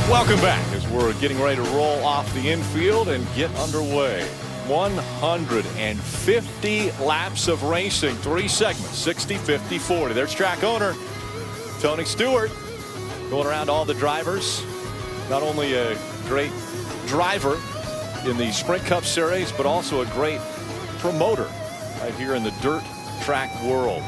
Welcome back as we're getting ready to roll off the infield and get underway. 150 laps of racing, 3 segments, 60, 50, 40. There's track owner Tony Stewart going around all the drivers. Not only a great driver in the Sprint Cup Series, but also a great promoter right here in the dirt track world.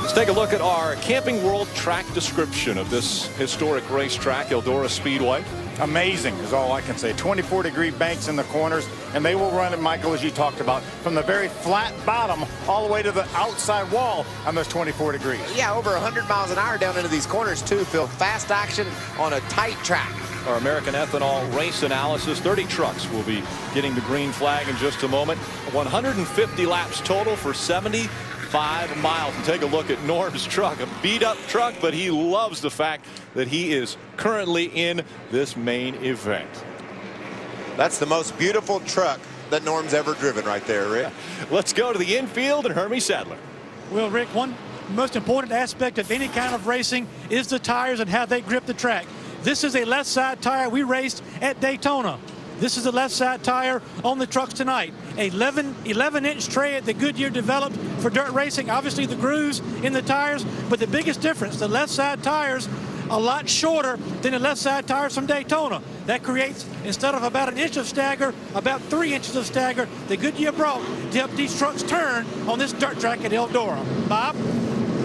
Let's take a look at our Camping World track description of this historic racetrack, Eldora Speedway. Amazing is all I can say. 24-degree banks in the corners, and they will run it, Michael, as you talked about, from the very flat bottom all the way to the outside wall on those 24 degrees. Yeah, over 100 miles an hour down into these corners too, Phil. Fast action on a tight track. Our American Ethanol race analysis. 30 trucks will be getting the green flag in just a moment. 150 laps total for 75 miles. And take a look at Norm's truck, a beat up truck, but he loves the fact that he is currently in this main event. That's the most beautiful truck that Norm's ever driven right there, Rick. Let's go to the infield and Hermie Sadler. Well, Rick, one most important aspect of any kind of racing is the tires and how they grip the track. This is a left side tire we raced at Daytona. This is the left side tire on the trucks tonight. 11-inch tread that Goodyear developed for dirt racing. Obviously the grooves in the tires, but the biggest difference, the left side tires a lot shorter than the left side tires from Daytona. That creates, instead of about an inch of stagger, about 3 inches of stagger that Goodyear brought to help these trucks turn on this dirt track at Eldora. Bob?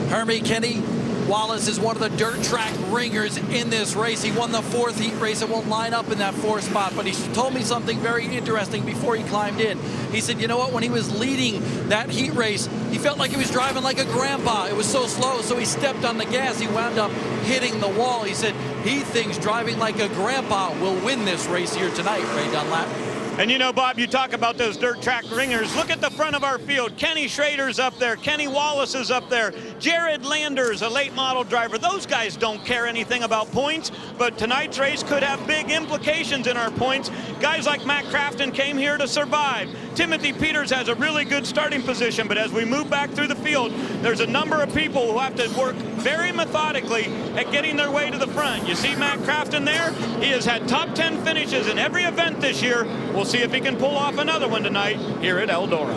Hermie, Kenny Wallace is one of the dirt track ringers in this race. He won the 4th heat race and won't line up in that 4th spot, but he told me something very interesting before he climbed in. He said, you know what, when he was leading that heat race, he felt like he was driving like a grandpa. It was so slow, so he stepped on the gas. He wound up hitting the wall. He said he thinks driving like a grandpa will win this race here tonight, Ray Dunlap. And you know, Bob, you talk about those dirt track ringers. Look at the front of our field. Kenny Schrader's up there. Kenny Wallace is up there. Jared Landers, a late model driver. Those guys don't care anything about points, but tonight's race could have big implications in our points. Guys like Matt Crafton came here to survive. Timothy Peters has a really good starting position, but as we move back through the field, there's a number of people who have to work very methodically at getting their way to the front. You see Matt Crafton there? He has had top 10 finishes in every event this year. We'll see if he can pull off another one tonight here at Eldora.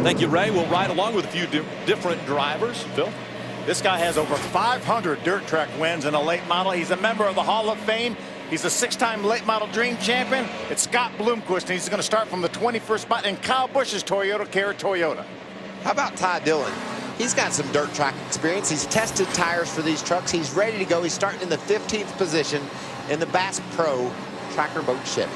Thank you, Ray. We'll ride along with a few different drivers. Phil? This guy has over 500 dirt track wins in a late model. He's a member of the Hall of Fame. He's a 6-time late model dream champion. It's Scott Bloomquist, and he's going to start from the 21st spot in Kyle Busch's Toyota Toyota. How about Ty Dillon? He's got some dirt track experience. He's tested tires for these trucks. He's ready to go. He's starting in the 15th position in the Bass Pro Tracker Boat Chevy.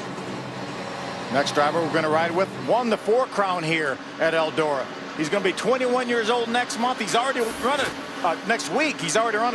Next driver we're going to ride with won the 4 Crown here at Eldora. He's going to be 21 years old next month. He's already run it next week. He's already run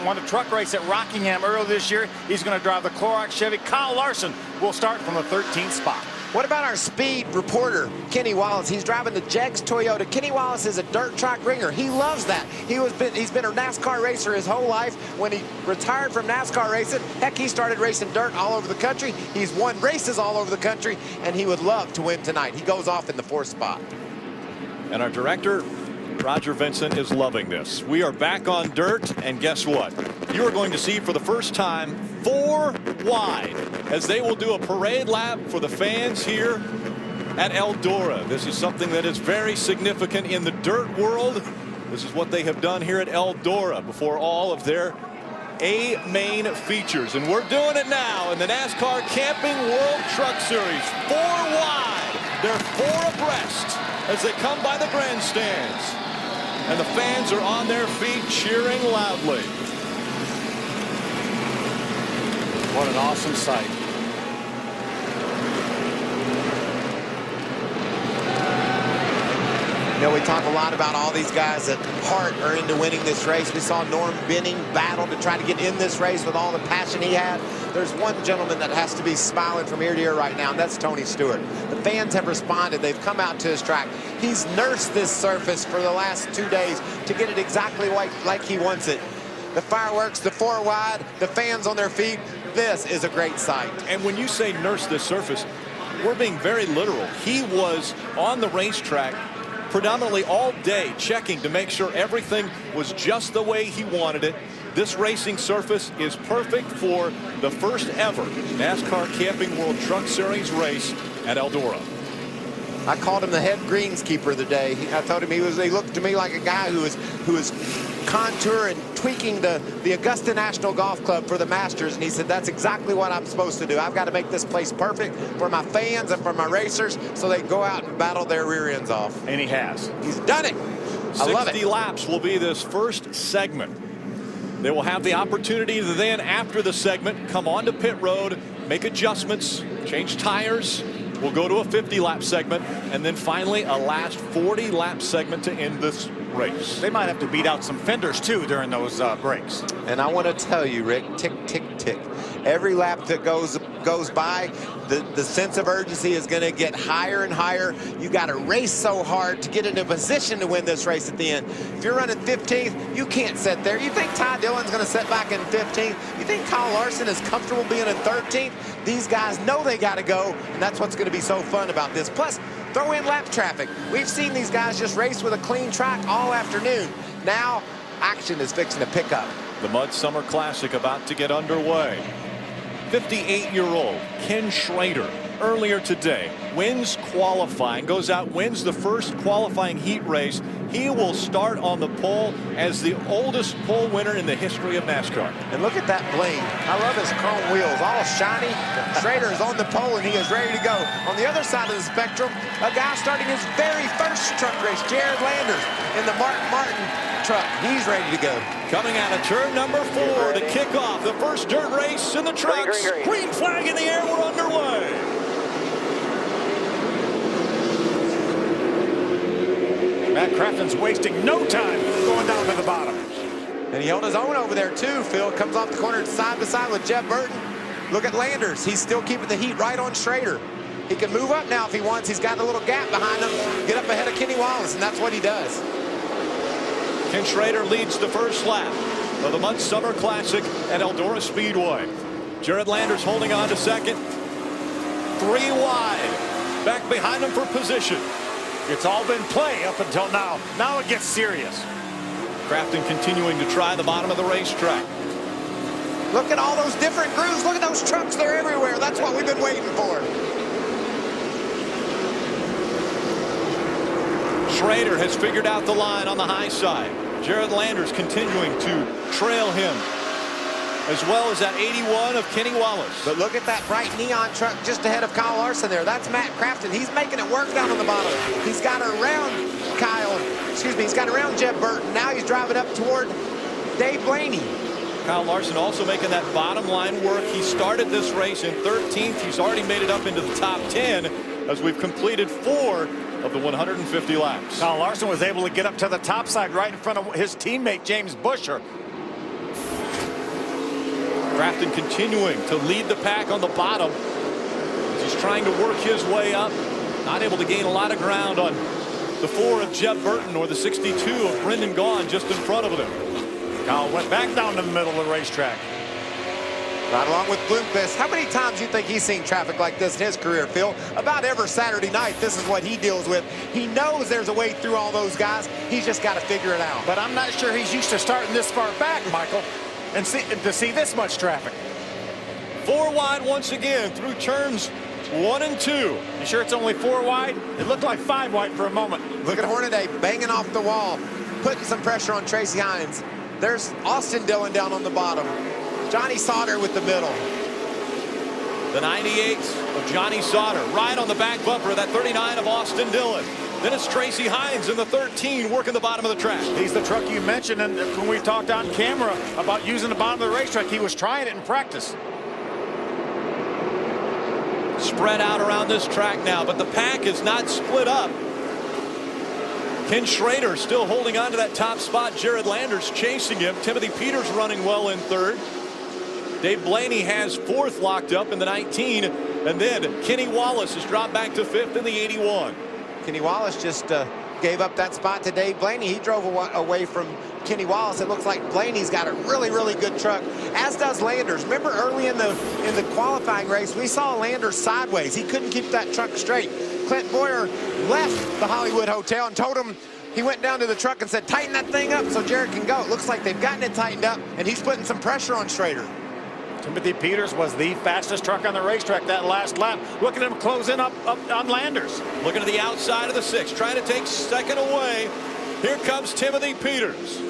won a truck race at Rockingham earlier this year. He's going to drive the Clorox Chevy. Kyle Larson will start from the 13th spot. What about our speed reporter, Kenny Wallace? He's driving the Jegs Toyota. Kenny Wallace is a dirt track ringer. He loves that. He's been a NASCAR racer his whole life. When he retired from NASCAR racing, heck, he started racing dirt all over the country. He's won races all over the country, and he would love to win tonight. He goes off in the 4th spot. And our director, Roger Vincent, is loving this. We are back on dirt, and guess what? You are going to see for the first time 4 wide as they will do a parade lap for the fans here at Eldora. This is something that is very significant in the dirt world. This is what they have done here at Eldora before all of their main features. And we're doing it now in the NASCAR Camping World Truck Series. 4 wide. They're 4 abreast as they come by the grandstands. And the fans are on their feet cheering loudly. What an awesome sight. You know, we talk a lot about all these guys that heart are into winning this race. We saw Norm Benning battle to try to get in this race with all the passion he had. There's one gentleman that has to be smiling from ear to ear right now, and that's Tony Stewart. The fans have responded. They've come out to his track. He's nursed this surface for the last 2 days to get it exactly like he wants it. The fireworks, the 4 wide, the fans on their feet. This is a great sight. And when you say nurse this surface, we're being very literal. He was on the racetrack predominantly all day checking to make sure everything was just the way he wanted it. This racing surface is perfect for the first ever NASCAR Camping World Truck Series race at Eldora. I called him the head greenskeeper the day. I told him he looked to me like a guy who was contour and tweaking the Augusta National Golf Club for the Masters, and he said that's exactly what I'm supposed to do. I've got to make this place perfect for my fans and for my racers so they can go out and battle their rear ends off. And he has. He's done it. I love it. 60 laps will be this first segment. They will have the opportunity to then, after the segment, come onto pit road, make adjustments, change tires. We'll go to a 50-lap segment, and then finally a last 40-lap segment to end this race. They might have to beat out some fenders, too, during those breaks. And I want to tell you, Rick, tick, tick, tick. Every lap that goes by, the sense of urgency is going to get higher and higher. You got to race so hard to get into a position to win this race at the end. If you're running 15th, you can't sit there. You think Ty Dillon's going to sit back in 15th? You think Kyle Larson is comfortable being in 13th? These guys know they got to go, and that's what's going to be so fun about this. Plus, throw in lap traffic. We've seen these guys just race with a clean track all afternoon. Now, action is fixing to pick up. The Mudsummer Classic about to get underway. 58-year-old Ken Schrader earlier today wins qualifying, goes out, wins the first qualifying heat race. He will start on the pole as the oldest pole winner in the history of NASCAR. And look at that bling. I love his chrome wheels, all shiny. Schrader is on the pole and he is ready to go. On the other side of the spectrum, a guy starting his very first truck race, Jared Landers, in the Mark Martin truck. He's ready to go. Coming out of turn number 4 to kick off the first dirt race in the trucks. Green flag in the air, we're underway. Matt Crafton's wasting no time going down to the bottom. And he held his own over there too, Phil. Comes off the corner side by side with Jeff Burton. Look at Landers. He's still keeping the heat right on Schrader. He can move up now if he wants. He's got a little gap behind him. Get up ahead of Kenny Wallace, and that's what he does. Ken Schrader leads the first lap of the Mudsummer Classic at Eldora Speedway. Jared Landers holding on to second. 3 wide. Back behind him for position. It's all been play up until now. Now it gets serious. Crafton continuing to try the bottom of the racetrack. Look at all those different grooves. Look at those trucks. They're everywhere. That's what we've been waiting for. Schrader has figured out the line on the high side. Jared Landers continuing to trail him, as well as that 81 of Kenny Wallace. But look at that bright neon truck just ahead of Kyle Larson there. That's Matt Crafton. He's making it work down on the bottom. He's got around he's got around Jeff Burton. Now he's driving up toward Dave Blaney. Kyle Larson also making that bottom line work. He started this race in 13th. He's already made it up into the top 10 as we've completed 4 of the 150 laps. Kyle Larson was able to get up to the top side right in front of his teammate James Buescher. Crafton continuing to lead the pack on the bottom. He's trying to work his way up. Not able to gain a lot of ground on the 4 of Jeff Burton or the 62 of Brendan Gaughan just in front of him. Kyle went back down the middle of the racetrack. Right along with Bloomquist. How many times do you think he's seen traffic like this in his career, Phil? About every Saturday night, this is what he deals with. He knows there's a way through all those guys. He's just got to figure it out. But I'm not sure he's used to starting this far back, Michael, and to see this much traffic. 4 wide once again through turns 1 and 2. You sure it's only 4 wide? It looked like 5 wide for a moment. Look at Hornaday banging off the wall, putting some pressure on Tracy Hines. There's Austin Dillon down on the bottom. Johnny Sauter with the middle. The 98 of Johnny Sauter right on the back bumper of that 39 of Austin Dillon. Then it's Tracy Hines in the 13 working the bottom of the track. He's the truck you mentioned, and when we talked on camera about using the bottom of the racetrack, he was trying it in practice. Spread out around this track now, but the pack is not split up. Ken Schrader still holding on to that top spot. Jared Landers chasing him. Timothy Peters running well in 3rd. Dave Blaney has 4th locked up in the 19. And then Kenny Wallace has dropped back to 5th in the 81. Kenny Wallace just gave up that spot to Dave Blaney. He drove away from Kenny Wallace. It looks like Blaney's got a really, really good truck, as does Landers. Remember early in the qualifying race, we saw Landers sideways. He couldn't keep that truck straight. Clint Boyer left the Hollywood Hotel and told him, he went down to the truck and said, tighten that thing up so Jared can go. It looks like they've gotten it tightened up, and he's putting some pressure on Schrader. Timothy Peters was the fastest truck on the racetrack that last lap. Look at him closing up on Landers. Looking to the outside of the 6, trying to take second away. Here comes Timothy Peters.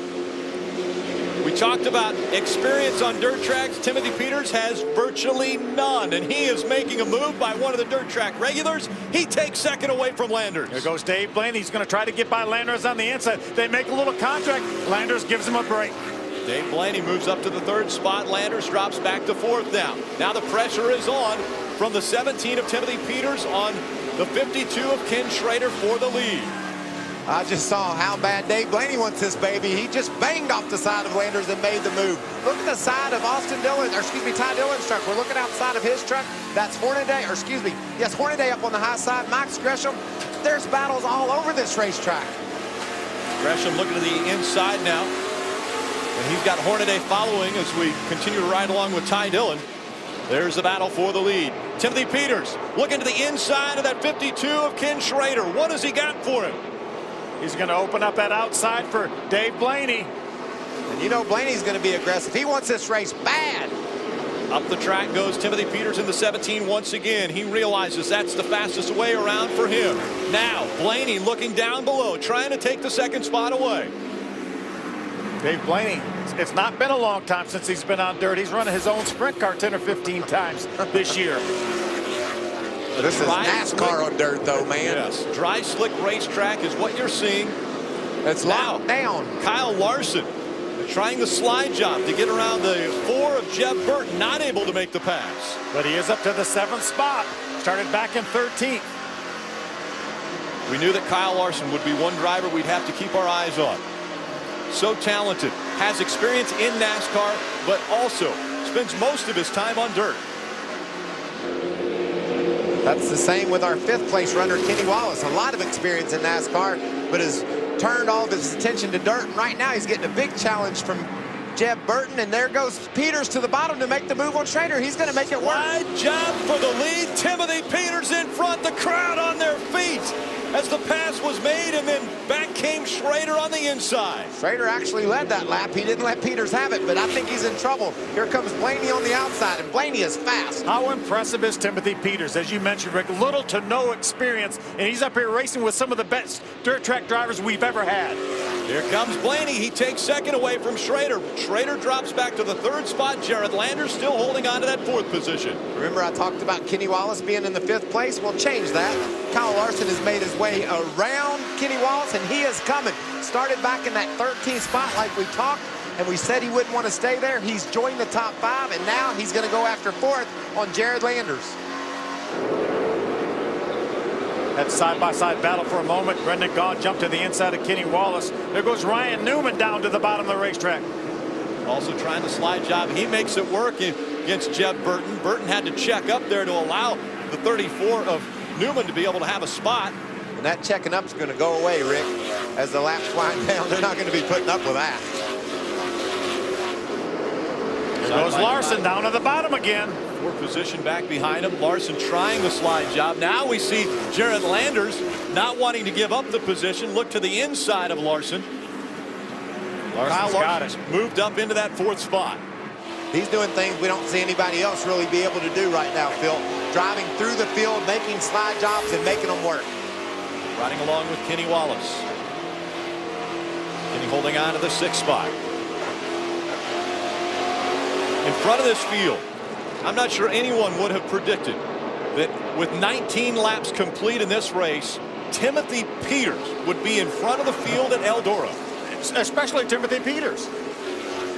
We talked about experience on dirt tracks. Timothy Peters has virtually none, and he is making a move by one of the dirt track regulars. He takes second away from Landers. Here goes Dave Blaney. He's going to try to get by Landers on the inside. They make a little contact. Landers gives him a break. Dave Blaney moves up to the 3rd spot. Landers drops back to 4th now. Now the pressure is on from the 17 of Timothy Peters on the 52 of Ken Schrader for the lead. I just saw how bad Dave Blaney wants this baby. He just banged off the side of Landers and made the move. Look at the side of Ty Dillon's truck. We're looking outside of his truck. That's Hornaday, Hornaday up on the high side. Max Gresham. There's battles all over this racetrack. Gresham looking to the inside now. And he's got Hornaday following as we continue to ride along with Ty Dillon. There's the battle for the lead. Timothy Peters looking to the inside of that 52 of Ken Schrader. What has he got for him? He's going to open up that outside for Dave Blaney. And you know Blaney's going to be aggressive. He wants this race bad. Up the track goes Timothy Peters in the 17 once again. He realizes that's the fastest way around for him. Now Blaney looking down below, trying to take the 2nd spot away. Dave Blaney, it's not been a long time since he's been on dirt. He's running his own sprint car 10 or 15 times this year. This is NASCAR on dirt, though, man. Yes, dry, slick racetrack is what you're seeing. It's locked down. Kyle Larson trying the slide job to get around the 4 of Jeb Burton, not able to make the pass. But he is up to the 7th spot. Started back in 13th. We knew that Kyle Larson would be one driver we'd have to keep our eyes on. So talented, has experience in NASCAR, but also spends most of his time on dirt. That's the same with our 5th place runner, Kenny Wallace. A lot of experience in NASCAR, but has turned all of his attention to dirt. And right now he's getting a big challenge from Jeb Burton. And there goes Peters to the bottom to make the move on Schrader. He's going to make it work. Wide job for the lead. Timothy Peters in front. The crowd on their feet as the pass was made, and then back came Schrader on the inside. Schrader actually led that lap. He didn't let Peters have it, but I think he's in trouble. Here comes Blaney on the outside, and Blaney is fast. How impressive is Timothy Peters? As you mentioned, Rick, little to no experience, and he's up here racing with some of the best dirt track drivers we've ever had. Here comes Blaney. He takes second away from Schrader. Schrader drops back to the 3rd spot. Jared Landers still holding on to that 4th position. Remember I talked about Kenny Wallace being in the 5th place? We'll change that. Kyle Larson has made his way around Kenny Wallace, and he is coming. Started back in that 13th spot like we talked, and we said he wouldn't want to stay there. He's joined the top 5, and now he's going to go after 4th on Jared Landers. That side-by-side battle for a moment. Brendan Gaughan jumped to the inside of Kenny Wallace. There goes Ryan Newman down to the bottom of the racetrack. Also trying the slide job. He makes it work against Jeb Burton. Burton had to check up there to allow the 34 of Newman to be able to have a spot. And that checking up is going to go away, Rick. As the laps wind down, they're not going to be putting up with that. There goes Larson down to the bottom again. 4th position back behind him. Larson trying the slide job. Now we see Jared Landers not wanting to give up the position. Look to the inside of Larson. Kyle Larson's moved up into that 4th spot. He's doing things we don't see anybody else really be able to do right now, Phil. Driving through the field, making slide jobs, and making them work. Riding along with Kenny Wallace. Kenny holding on to the 6th spot. In front of this field, I'm not sure anyone would have predicted that with 19 laps complete in this race, Timothy Peters would be in front of the field at Eldora. Especially Timothy Peters.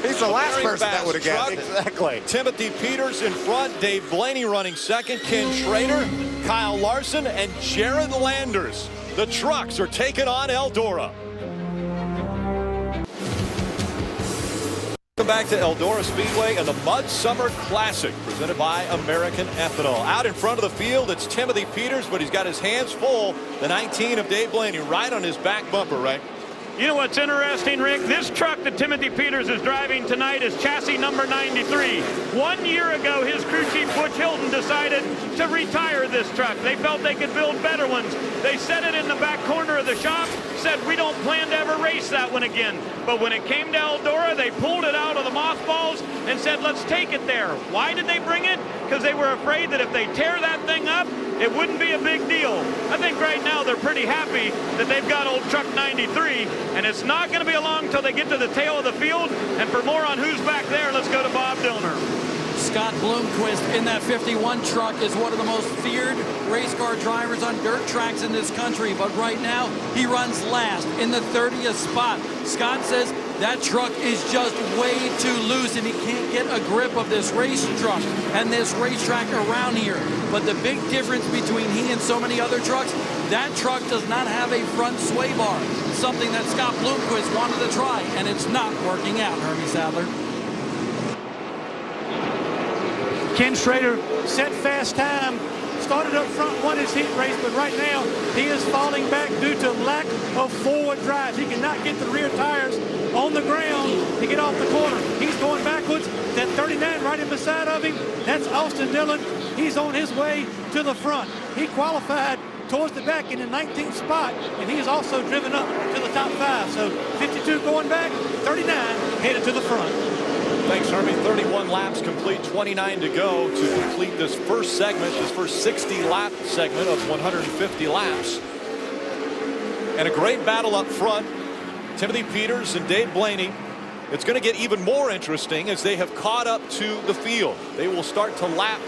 He's the last person that would have got it. Exactly. Timothy Peters in front, Dave Blaney running 2nd, Ken Schrader, Kyle Larson, and Jared Landers. The trucks are taking on Eldora. Welcome back to Eldora Speedway and the Mudsummer Classic presented by American Ethanol. Out in front of the field, it's Timothy Peters, but he's got his hands full. The 19 of Dave Blaney right on his back bumper, right? You know what's interesting, Rick? This truck that Timothy Peters is driving tonight is chassis number 93. 1 year ago, his crew chief, Butch Hilton, decided to retire this truck. They felt they could build better ones. They set it in the back corner of the shop, said, we don't plan to ever race that one again. But when it came to Eldora, they pulled it out of the mothballs and said, let's take it there. Why did they bring it? Because they were afraid that if they tear that thing up, it wouldn't be a big deal. I think right now they're pretty happy that they've got old truck 93, and it's not going to be long until they get to the tail of the field. And for more on who's back there, let's go to Bob Dillner. Scott Bloomquist in that 51 truck is one of the most feared race car drivers on dirt tracks in this country, but right now he runs last in the 30th spot. Scott says that truck is just way too loose and he can't get a grip of this race truck and this racetrack around here. But the big difference between he and so many other trucks, that truck does not have a front sway bar, something that Scott Bloomquist wanted to try, and it's not working out, Hermie Sadler. Ken Schrader set fast time, started up front, won his heat race, but right now he is falling back due to lack of forward drive. He cannot get the rear tires on the ground to get off the corner. He's going backwards. That 39 right in beside of him, that's Austin Dillon. He's on his way to the front. He qualified towards the back in the 19th spot, and he is also driven up to the top 5. So 52 going back, 39 headed to the front. Thanks, Hermie. 31 laps complete, 29 to go to complete this first segment, this first 60-lap segment of 150 laps. And a great battle up front. Timothy Peters and Dave Blaney. It's going to get even more interesting as they have caught up to the field. They will start to lap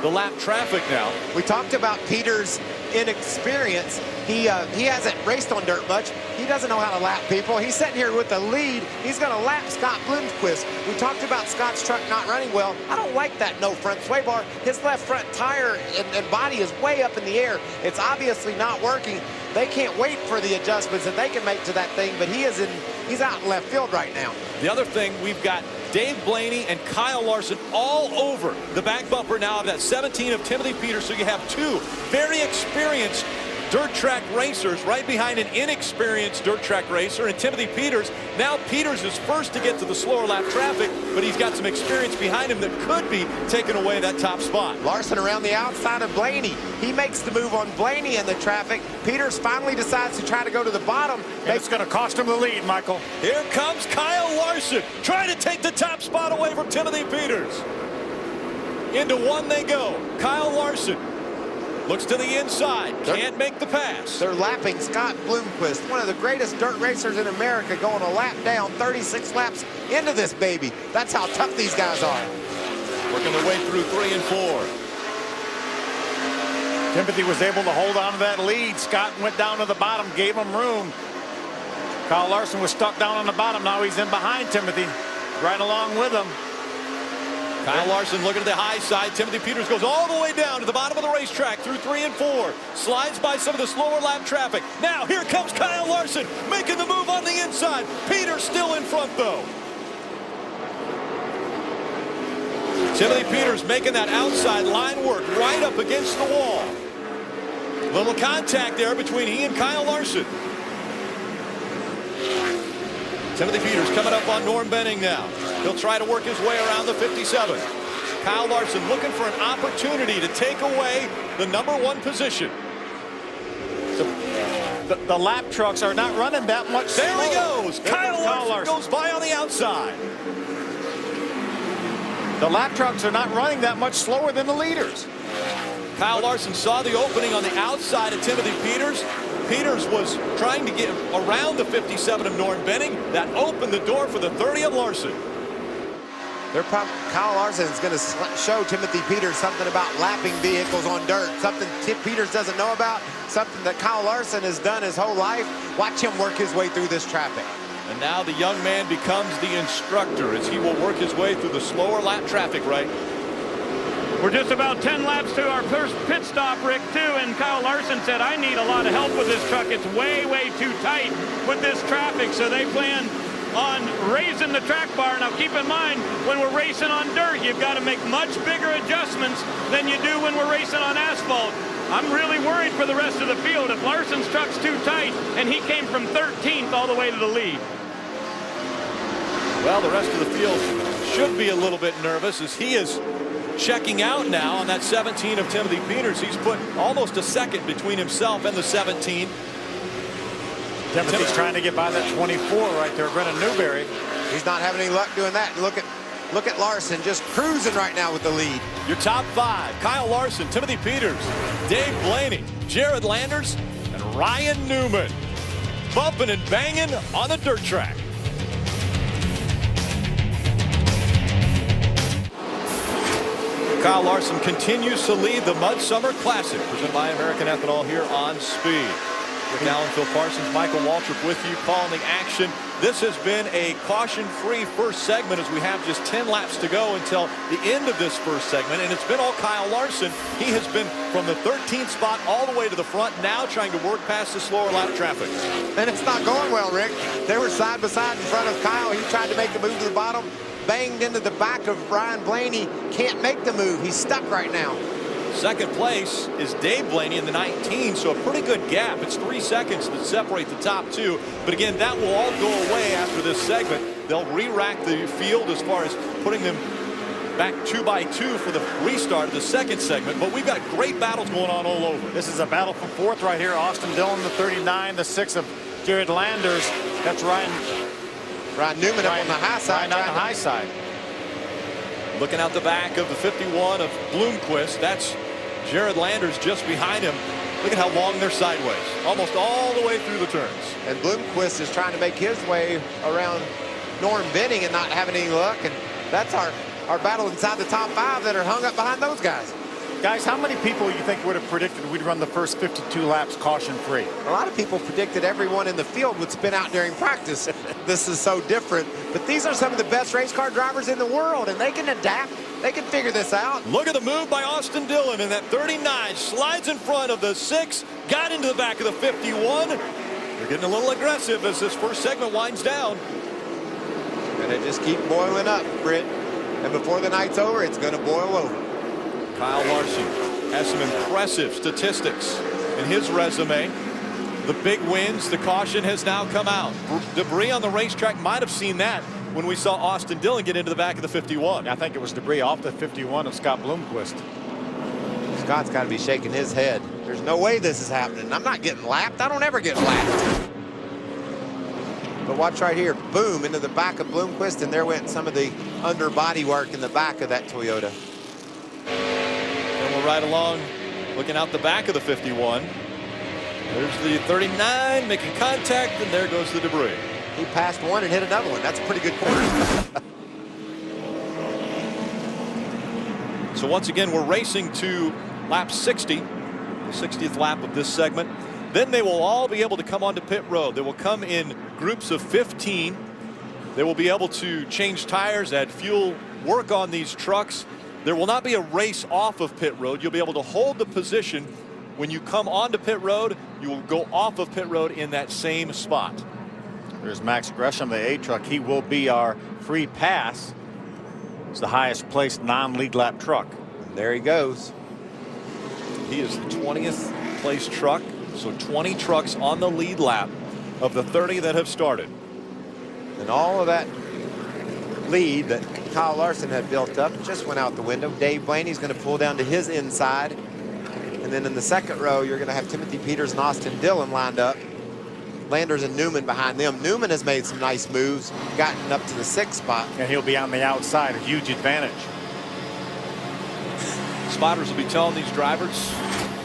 the lap traffic now. We talked about Peters' inexperience. He hasn't raced on dirt much. He doesn't know how to lap people. He's sitting here with the lead. He's going to lap Scott Bloomquist. We talked about Scott's truck not running well. I don't like that no front sway bar. His left front tire and body is way up in the air. It's obviously not working. They can't wait for the adjustments that they can make to that thing, but he's out in left field right now. The other thing, we've got Dave Blaney and Kyle Larson all over the back bumper now of that 17 of Timothy Peters. So you have two very experienced dirt track racers right behind an inexperienced dirt track racer and Timothy Peters. Now Peters is first to get to the slower lap traffic, but he's got some experience behind him that could be taking away that top spot. Larson around the outside of Blaney. He makes the move on Blaney in the traffic. Peters finally decides to try to go to the bottom. And it's going to cost him the lead, Michael. Here comes Kyle Larson trying to take the top spot away from Timothy Peters. Into one they go. Kyle Larson looks to the inside, can't make the pass. They're lapping Scott Bloomquist, one of the greatest dirt racers in America, going a lap down, 36 laps into this baby. That's how tough these guys are. Working their way through 3 and 4. Timothy was able to hold on to that lead. Scott went down to the bottom, gave him room. Kyle Larson was stuck down on the bottom. Now he's in behind Timothy, right along with him. Kyle Larson looking at the high side. Timothy Peters goes all the way down to the bottom of the racetrack through 3 and 4. Slides by some of the slower lap traffic. Now here comes Kyle Larson making the move on the inside. Peters still in front though. Timothy Peters making that outside line work right up against the wall. Little contact there between he and Kyle Larson. Timothy Peters coming up on Norm Benning now. He'll try to work his way around the 57. Kyle Larson looking for an opportunity to take away the #1 position. The lap trucks are not running that much slower. There he goes. Kyle Larson goes by on the outside. The lap trucks are not running that much slower than the leaders. Kyle Larson saw the opening on the outside of Timothy Peters. Peters was trying to get around the 57 of Norm Benning. That opened the door for the 30 of Larson. Kyle Larson is going to show Timothy Peters something about lapping vehicles on dirt, something Peters doesn't know about, something that Kyle Larson has done his whole life. Watch him work his way through this traffic. And now the young man becomes the instructor as he will work his way through the slower lap traffic, right? We're just about 10 laps to our first pit stop, Rick, too, and Kyle Larson said, I need a lot of help with this truck. It's way, way too tight with this traffic, so they plan on raising the track bar. Now, keep in mind, when we're racing on dirt, you've got to make much bigger adjustments than you do when we're racing on asphalt. I'm really worried for the rest of the field. If Larson's truck's too tight, and he came from 13th all the way to the lead. Well, the rest of the field should be a little bit nervous as he is checking out now on that 17 of Timothy Peters. He's put almost a second between himself and the 17. Timothy's trying to get by that 24 right there, Brennan Newberry. He's not having any luck doing that. Look at Larson just cruising right now with the lead. Your top 5, Kyle Larson, Timothy Peters, Dave Blaney, Jared Landers, and Ryan Newman. Bumping and banging on the dirt track. Kyle Larson continues to lead the Mudsummer Classic, presented by American Ethanol here on Speed. With Alan Phil Parsons, Michael Waltrip with you calling the action. This has been a caution-free first segment as we have just 10 laps to go until the end of this first segment, and it's been all Kyle Larson. He has been from the 13th spot all the way to the front, now trying to work past the slower lap traffic. And it's not going well, Rick. They were side by side in front of Kyle. He tried to make the move to the bottom, banged into the back of Brian Blaney. Can't make the move. He's stuck right now. Second place is Dave Blaney in the 19, so a pretty good gap. It's 3 seconds that separate the top 2. But again, that will all go away after this segment. They'll re-rack the field as far as putting them back 2 by 2 for the restart of the second segment. But we've got great battles going on all over. This is a battle for 4th right here. Austin Dillon, the 39, the 6 of Jared Landers. That's Ryan Newman up on the high side. Ryan on the high side. Looking out the back of the 51 of Bloomquist. That's Jared Landers just behind him. Look at how long they're sideways. Almost all the way through the turns. And Bloomquist is trying to make his way around Norm Benning and not having any luck. And that's our battle inside the top 5 that are hung up behind those guys. Guys, how many people you think would have predicted we'd run the first 52 laps caution-free? A lot of people predicted everyone in the field would spin out during practice. This is so different. But these are some of the best race car drivers in the world, and they can adapt. They can figure this out. Look at the move by Austin Dillon, and that 39 slides in front of the 6, got into the back of the 51. They're getting a little aggressive as this first segment winds down. And it just keep boiling up, Britt. And before the night's over, it's going to boil over. Kyle Larson has some impressive statistics in his resume. The big wins, the caution has now come out. Debris on the racetrack might have seen that when we saw Austin Dillon get into the back of the 51. I think it was debris off the 51 of Scott Bloomquist. Scott's got to be shaking his head. There's no way this is happening. I'm not getting lapped. I don't ever get lapped. But watch right here. Boom, into the back of Bloomquist, and there went some of the underbody work in the back of that Toyota. And we're right along, looking out the back of the 51. There's the 39 making contact, and there goes the debris. He passed one and hit another one. That's a pretty good corner. So once again, we're racing to lap 60, the 60th lap of this segment. Then they will all be able to come onto pit road. They will come in groups of 15. They will be able to change tires, add fuel, work on these trucks. There will not be a race off of pit road. You'll be able to hold the position. When you come onto pit road, you will go off of pit road in that same spot. There's Max Gresham, the A truck. He will be our free pass. It's the highest placed non-lead lap truck. And there he goes. He is the 20th place truck. So 20 trucks on the lead lap of the 30 that have started. And all of that lead that Kyle Larson had built up just went out the window. Dave Blaney's going to pull down to his inside. And then in the second row, you're going to have Timothy Peters and Austin Dillon lined up. Landers and Newman behind them. Newman has made some nice moves, gotten up to the 6th spot. And he'll be on the outside, a huge advantage. Spotters will be telling these drivers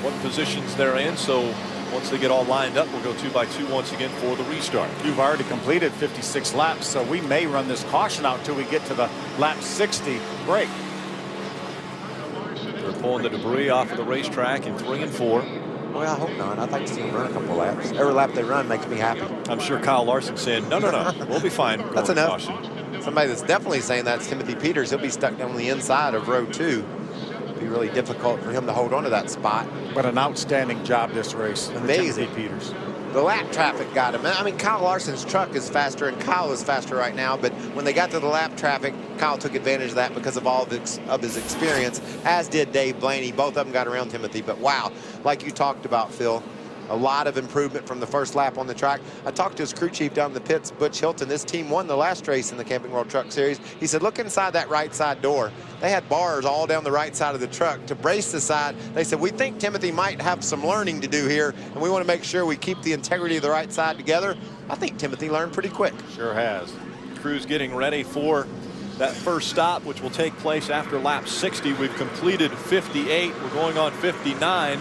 what positions they're in. So once they get all lined up, we'll go 2 by 2 once again for the restart. You've already completed 56 laps, so we may run this caution out till we get to the lap 60 break. They're pulling the debris off of the racetrack in 3 and 4. Well, I hope not. I'd like to see them run a couple laps. Every lap they run makes me happy. I'm sure Kyle Larson said, no, we'll be fine. That's enough. Caution. Somebody that's definitely saying that is Timothy Peters. He'll be stuck down on the inside of row 2. It'll be really difficult for him to hold on to that spot. But an outstanding job this race. Amazing. Timothy Peters. The lap traffic got him. I mean, Kyle Larson's truck is faster and Kyle is faster right now, but when they got to the lap traffic, Kyle took advantage of that because of all of his experience, as did Dave Blaney. Both of them got around Timothy, but wow, like you talked about, Phil, a lot of improvement from the first lap on the track. I talked to his crew chief down in the pits, Butch Hilton. This team won the last race in the Camping World Truck Series. He said, look inside that right side door. They had bars all down the right side of the truck to brace the side. They said, we think Timothy might have some learning to do here, and we want to make sure we keep the integrity of the right side together. I think Timothy learned pretty quick. Sure has. Crew's getting ready for that first stop, which will take place after lap 60. We've completed 58. We're going on 59.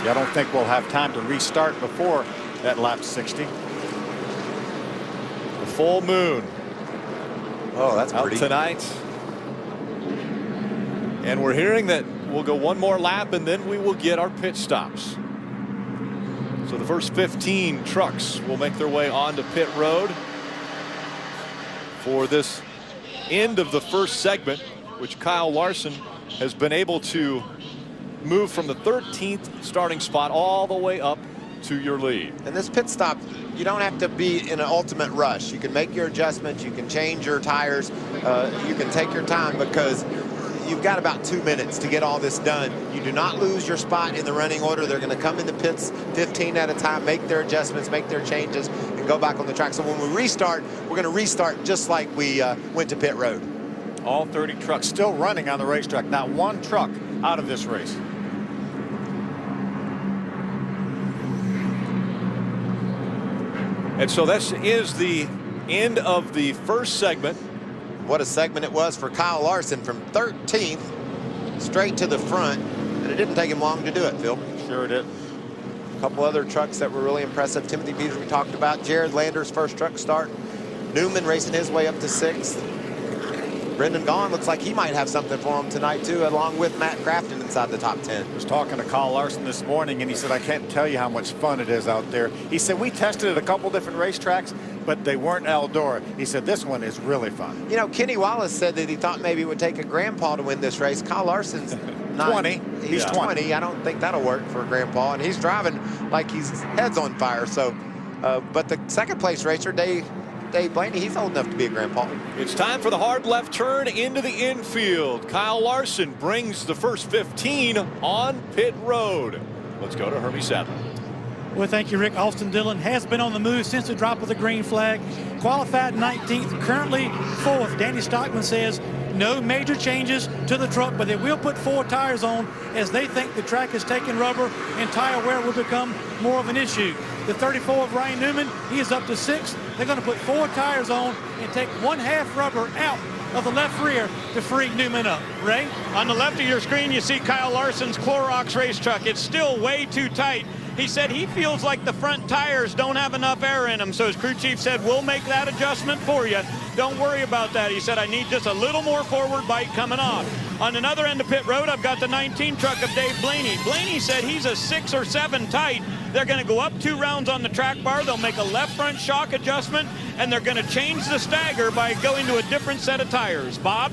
Yeah, I don't think we'll have time to restart before that lap 60. The full moon. Oh, that's out pretty tonight. And we're hearing that we'll go one more lap and then we will get our pit stops. So the first 15 trucks will make their way onto pit road for this end of the first segment, which Kyle Larson has been able to move from the 13th starting spot all the way up to your lead. And this pit stop, you don't have to be in an ultimate rush. You can make your adjustments, you can change your tires, you can take your time because you've got about 2 minutes to get all this done. You do not lose your spot in the running order. They're going to come into pits 15 at a time, make their adjustments, make their changes, and go back on the track. So when we restart, we're going to restart just like we went to pit road. All 30 trucks still running on the racetrack. Not one truck out of this race. And so this is the end of the first segment. What a segment it was for Kyle Larson from 13th straight to the front. And it didn't take him long to do it, Phil. Sure did. A couple other trucks that were really impressive. Timothy Peters we talked about. Jared Lander's first truck start. Newman racing his way up to 6th. Brendan Gaughan looks like he might have something for him tonight too, along with Matt Crafton inside the top 10. I was talking to Kyle Larson this morning and he said, I can't tell you how much fun it is out there. He said, we tested at a couple different racetracks, but they weren't Eldora. He said, this one is really fun. You know, Kenny Wallace said that he thought maybe it would take a grandpa to win this race. Kyle Larson's 20. He's 20. I don't think that'll work for a grandpa. And he's driving like his head's on fire. So, but the second place racer, Dave Blaney, he's old enough to be a grandpa. It's time for the hard left turn into the infield. Kyle Larson brings the first 15 on pit road. Let's go to Herbie Sadler. Well, thank you, Rick. Austin Dillon has been on the move since the drop of the green flag. Qualified 19th, currently 4th. Danny Stockman says no major changes to the truck, but they will put 4 tires on as they think the track is taking rubber and tire wear will become more of an issue. The 34 of Ryan Newman, he is up to 6th. They're going to put 4 tires on and take 1/2 rubber out of the left rear to free Newman up. Ray? On the left of your screen, you see Kyle Larson's Clorox race truck. It's still way too tight. He said he feels like the front tires don't have enough air in them. So his crew chief said, we'll make that adjustment for you. Don't worry about that. He said, I need just a little more forward bite coming off. On another end of pit road, I've got the 19 truck of Dave Blaney. Blaney said he's a 6 or 7 tight. They're going to go up 2 rounds on the track bar. They'll make a left front shock adjustment, and they're going to change the stagger by going to a different set of tires. Bob?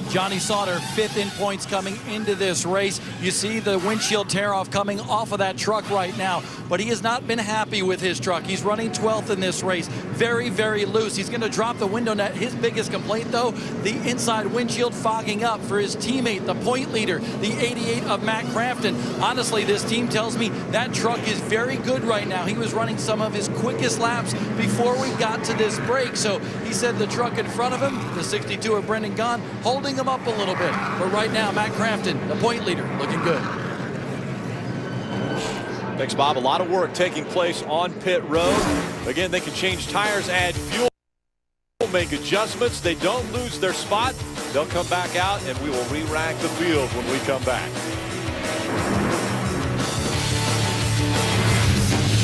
Johnny Sauter, 5th in points coming into this race. You see the windshield tear-off coming off of that truck right now, but he has not been happy with his truck. He's running 12th in this race. Very, very loose. He's going to drop the window net. His biggest complaint, though, the inside windshield fogging up for his teammate, the point leader, the 88 of Matt Crafton. Honestly, this team tells me that truck is very good right now. He was running some of his quickest laps before we got to this break, so he said the truck in front of him, the 62 of Brendan Gaughan, holding him up a little bit. But right now, Matt Crafton, the point leader, looking good. Thanks, Bob. A lot of work taking place on pit road. Again, they can change tires, add fuel, make adjustments. They don't lose their spot. They'll come back out, and we will re-rack the field when we come back.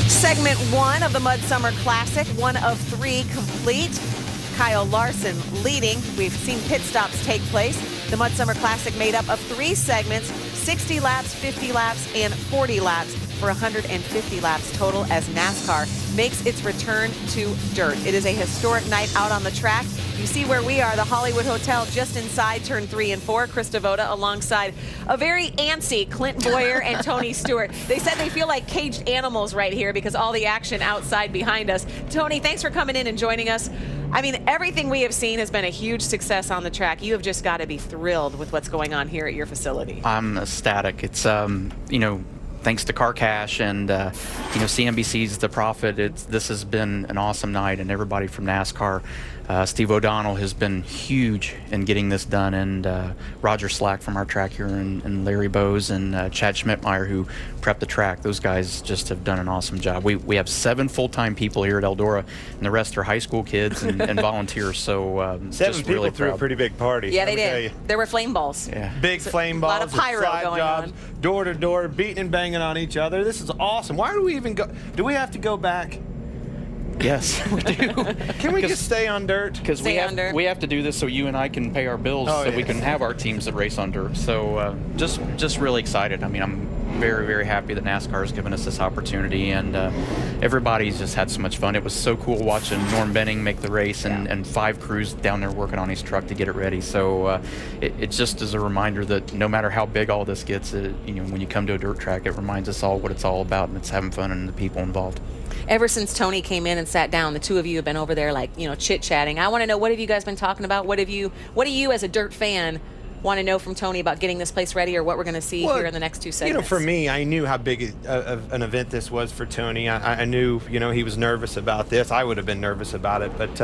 Segment 1 of the Mudsummer Classic, 1 of 3 complete. Kyle Larson leading. We've seen pit stops take place. The Mudsummer Classic made up of 3 segments, 60 laps, 50 laps, and 40 laps for 150 laps total as NASCAR makes its return to dirt. It is a historic night out on the track. You see where we are, the Hollywood Hotel, just inside turn 3 and 4. Chris Devoda alongside a very antsy Clint Boyer and Tony Stewart. They said they feel like caged animals right here because all the action outside behind us. Tony, thanks for coming in and joining us. I mean, everything we have seen has been a huge success on the track. You have just got to be thrilled with what's going on here at your facility. I'm ecstatic. It's, you know, thanks to Car Cash and, you know, CNBC's The Profit, this has been an awesome night, and everybody from NASCAR. Steve O'Donnell has been huge in getting this done, and Roger Slack from our track here, and Larry Bowes and Chad Schmidtmeyer, who prepped the track. Those guys just have done an awesome job. We have 7 full-time people here at Eldora, and the rest are high school kids and volunteers. So 7 just people really threw proud. a pretty big party. Yeah, they did. There were flame balls. Yeah. Big flame balls. A lot of pyro side going jobs, on. door to door, beating and banging on each other. This is awesome. Why do we even go? Do we have to go back? Yes, we do. Can we just stay on dirt? Because we have to do this so you and I can pay our bills, so we can have our teams that race on dirt. So just really excited. I mean, I'm very, very happy that NASCAR has given us this opportunity, and everybody's just had so much fun. It was so cool watching Norm Benning make the race, and 5 crews down there working on his truck to get it ready. So it just is a reminder that no matter how big all this gets, you know, when you come to a dirt track, it reminds us all what it's all about, and it's having fun and the people involved. Ever since Tony came in and sat down, the two of you have been over there, like, you know, chit-chatting. I want to know, what have you guys been talking about? What do you as a dirt fan want to know from Tony about getting this place ready, or what we're going to see here in the next 2 segments? You know, for me, I knew how big of an event this was for Tony. I knew, you know, he was nervous about this. I would have been nervous about it, but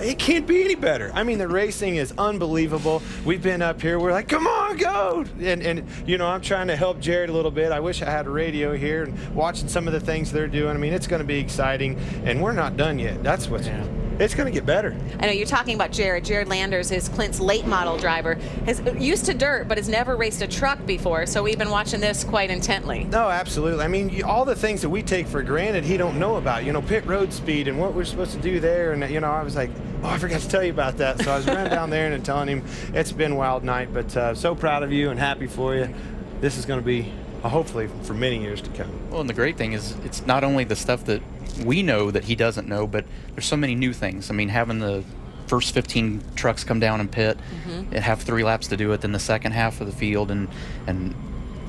it can't be any better. I mean, the racing is unbelievable. We've been up here. We're like, come on, go! And you know, I'm trying to help Jared a little bit. I wish I had a radio here and watching some of the things they're doing. I mean, it's going to be exciting, and we're not done yet. That's what's... Yeah. It's going to get better. I know you're talking about Jared. Jared Landers is Clint's late model driver. Is used to dirt, but has never raced a truck before. So we've been watching this quite intently. No, absolutely. I mean, all the things that we take for granted, he don't know about. You know, pit road speed and what we're supposed to do there. And, you know, I was like, oh, I forgot to tell you about that. So I was running down there and telling him it's been a wild night. But so proud of you and happy for you. This is going to be, hopefully, for many years to come. Well, and the great thing is it's not only the stuff that we know that he doesn't know, but there's so many new things. I mean, having the first 15 trucks come down and pit and have 3 laps to do it, then the second half of the field and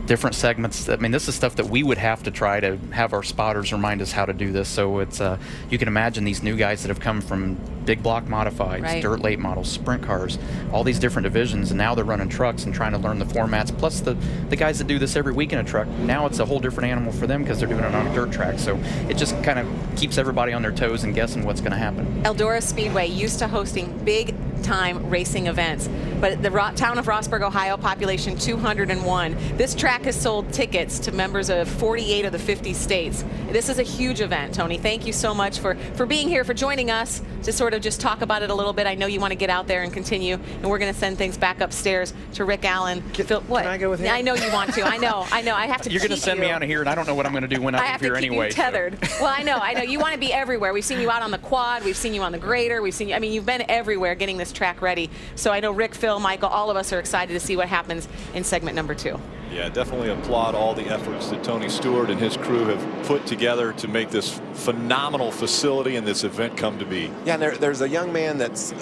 different segments. I mean, this is stuff that we would have to try to have our spotters remind us how to do this. So it's you can imagine these new guys that have come from big block modifieds, dirt late models, sprint cars, all these different divisions, and now they're running trucks and trying to learn the formats. Plus the guys that do this every week in a truck, now it's a whole different animal for them because they're doing it on a dirt track. So it just kind of keeps everybody on their toes and guessing what's going to happen. Eldora Speedway used to hosting big time racing events, but the town of Rossburg, Ohio, population 201. This track has sold tickets to members of 48 of the 50 states. This is a huge event, Tony. Thank you so much for being here, for joining us to sort of just talk about it a little bit. I know you want to get out there and continue, and we're going to send things back upstairs to Rick Allen. What? Can I go with him? I know you want to. I know. I have to. You're going to send me out of here, and I don't know what I'm going to do when I'm here anyway. I have to keep you tethered. So. Well, I know. You want to be everywhere. We've seen you out on the quad. We've seen you on the grader. We've seen you. I mean, you've been everywhere getting this track ready. So I know Rick, Phil, Michael, all of us are excited to see what happens in segment number 2. Yeah, definitely applaud all the efforts that Tony Stewart and his crew have put together to make this phenomenal facility and this event come to be. Yeah, and there's a young man that's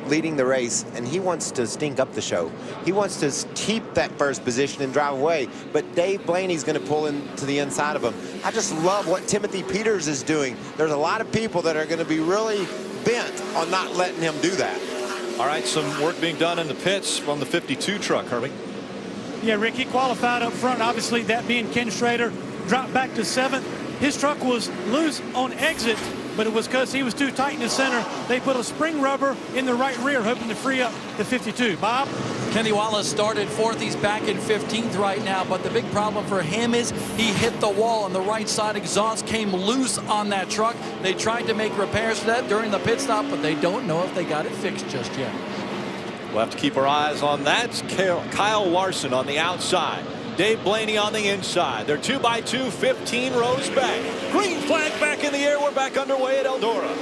leading the race, and he wants to stink up the show. He wants to keep that first position and drive away, but Dave Blaney's going to pull into the inside of him. I just love what Timothy Peters is doing. There's a lot of people that are going to be really bent on not letting him do that. All right, some work being done in the pits from the 52 truck, Herbie. Yeah, Rick, he qualified up front. Obviously, that being Ken Schrader, dropped back to 7th. His truck was loose on exit, but it was because he was too tight in the center. They put a spring rubber in the right rear, hoping to free up the 52. Bob? Kenny Wallace started 4th. He's back in 15th right now, but the big problem for him is he hit the wall on the right side. Exhaust came loose on that truck. They tried to make repairs to that during the pit stop, but they don't know if they got it fixed just yet. We'll have to keep our eyes on that. It's Kyle Larson on the outside. Dave Blaney on the inside. They're 2x2, 15 rows back. Green flag back in the air. We're back underway at Eldora.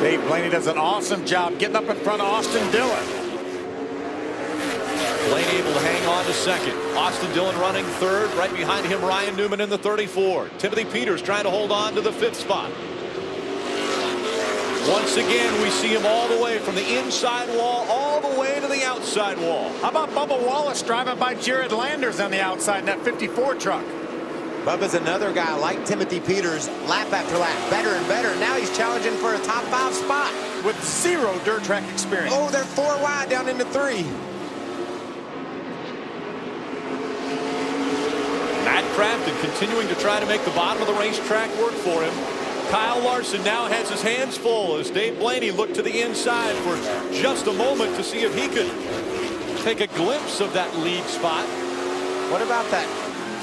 Dave Blaney does an awesome job getting up in front of Austin Dillon. Blaney able to hang on to second. Austin Dillon running third. Right behind him, Ryan Newman in the 34. Timothy Peters trying to hold on to the 5th spot. Once again, we see him all the way from the inside wall all the way to the outside wall. How about Bubba Wallace driving by Jared Landers on the outside in that 54 truck? Bubba's another guy like Timothy Peters, lap after lap, better and better. Now he's challenging for a top 5 spot. With 0 dirt track experience. Oh, they're 4 wide down into 3. Matt Crafton continuing to try to make the bottom of the racetrack work for him. Kyle Larson now has his hands full as Dave Blaney looked to the inside for just a moment to see if he could take a glimpse of that lead spot. What about that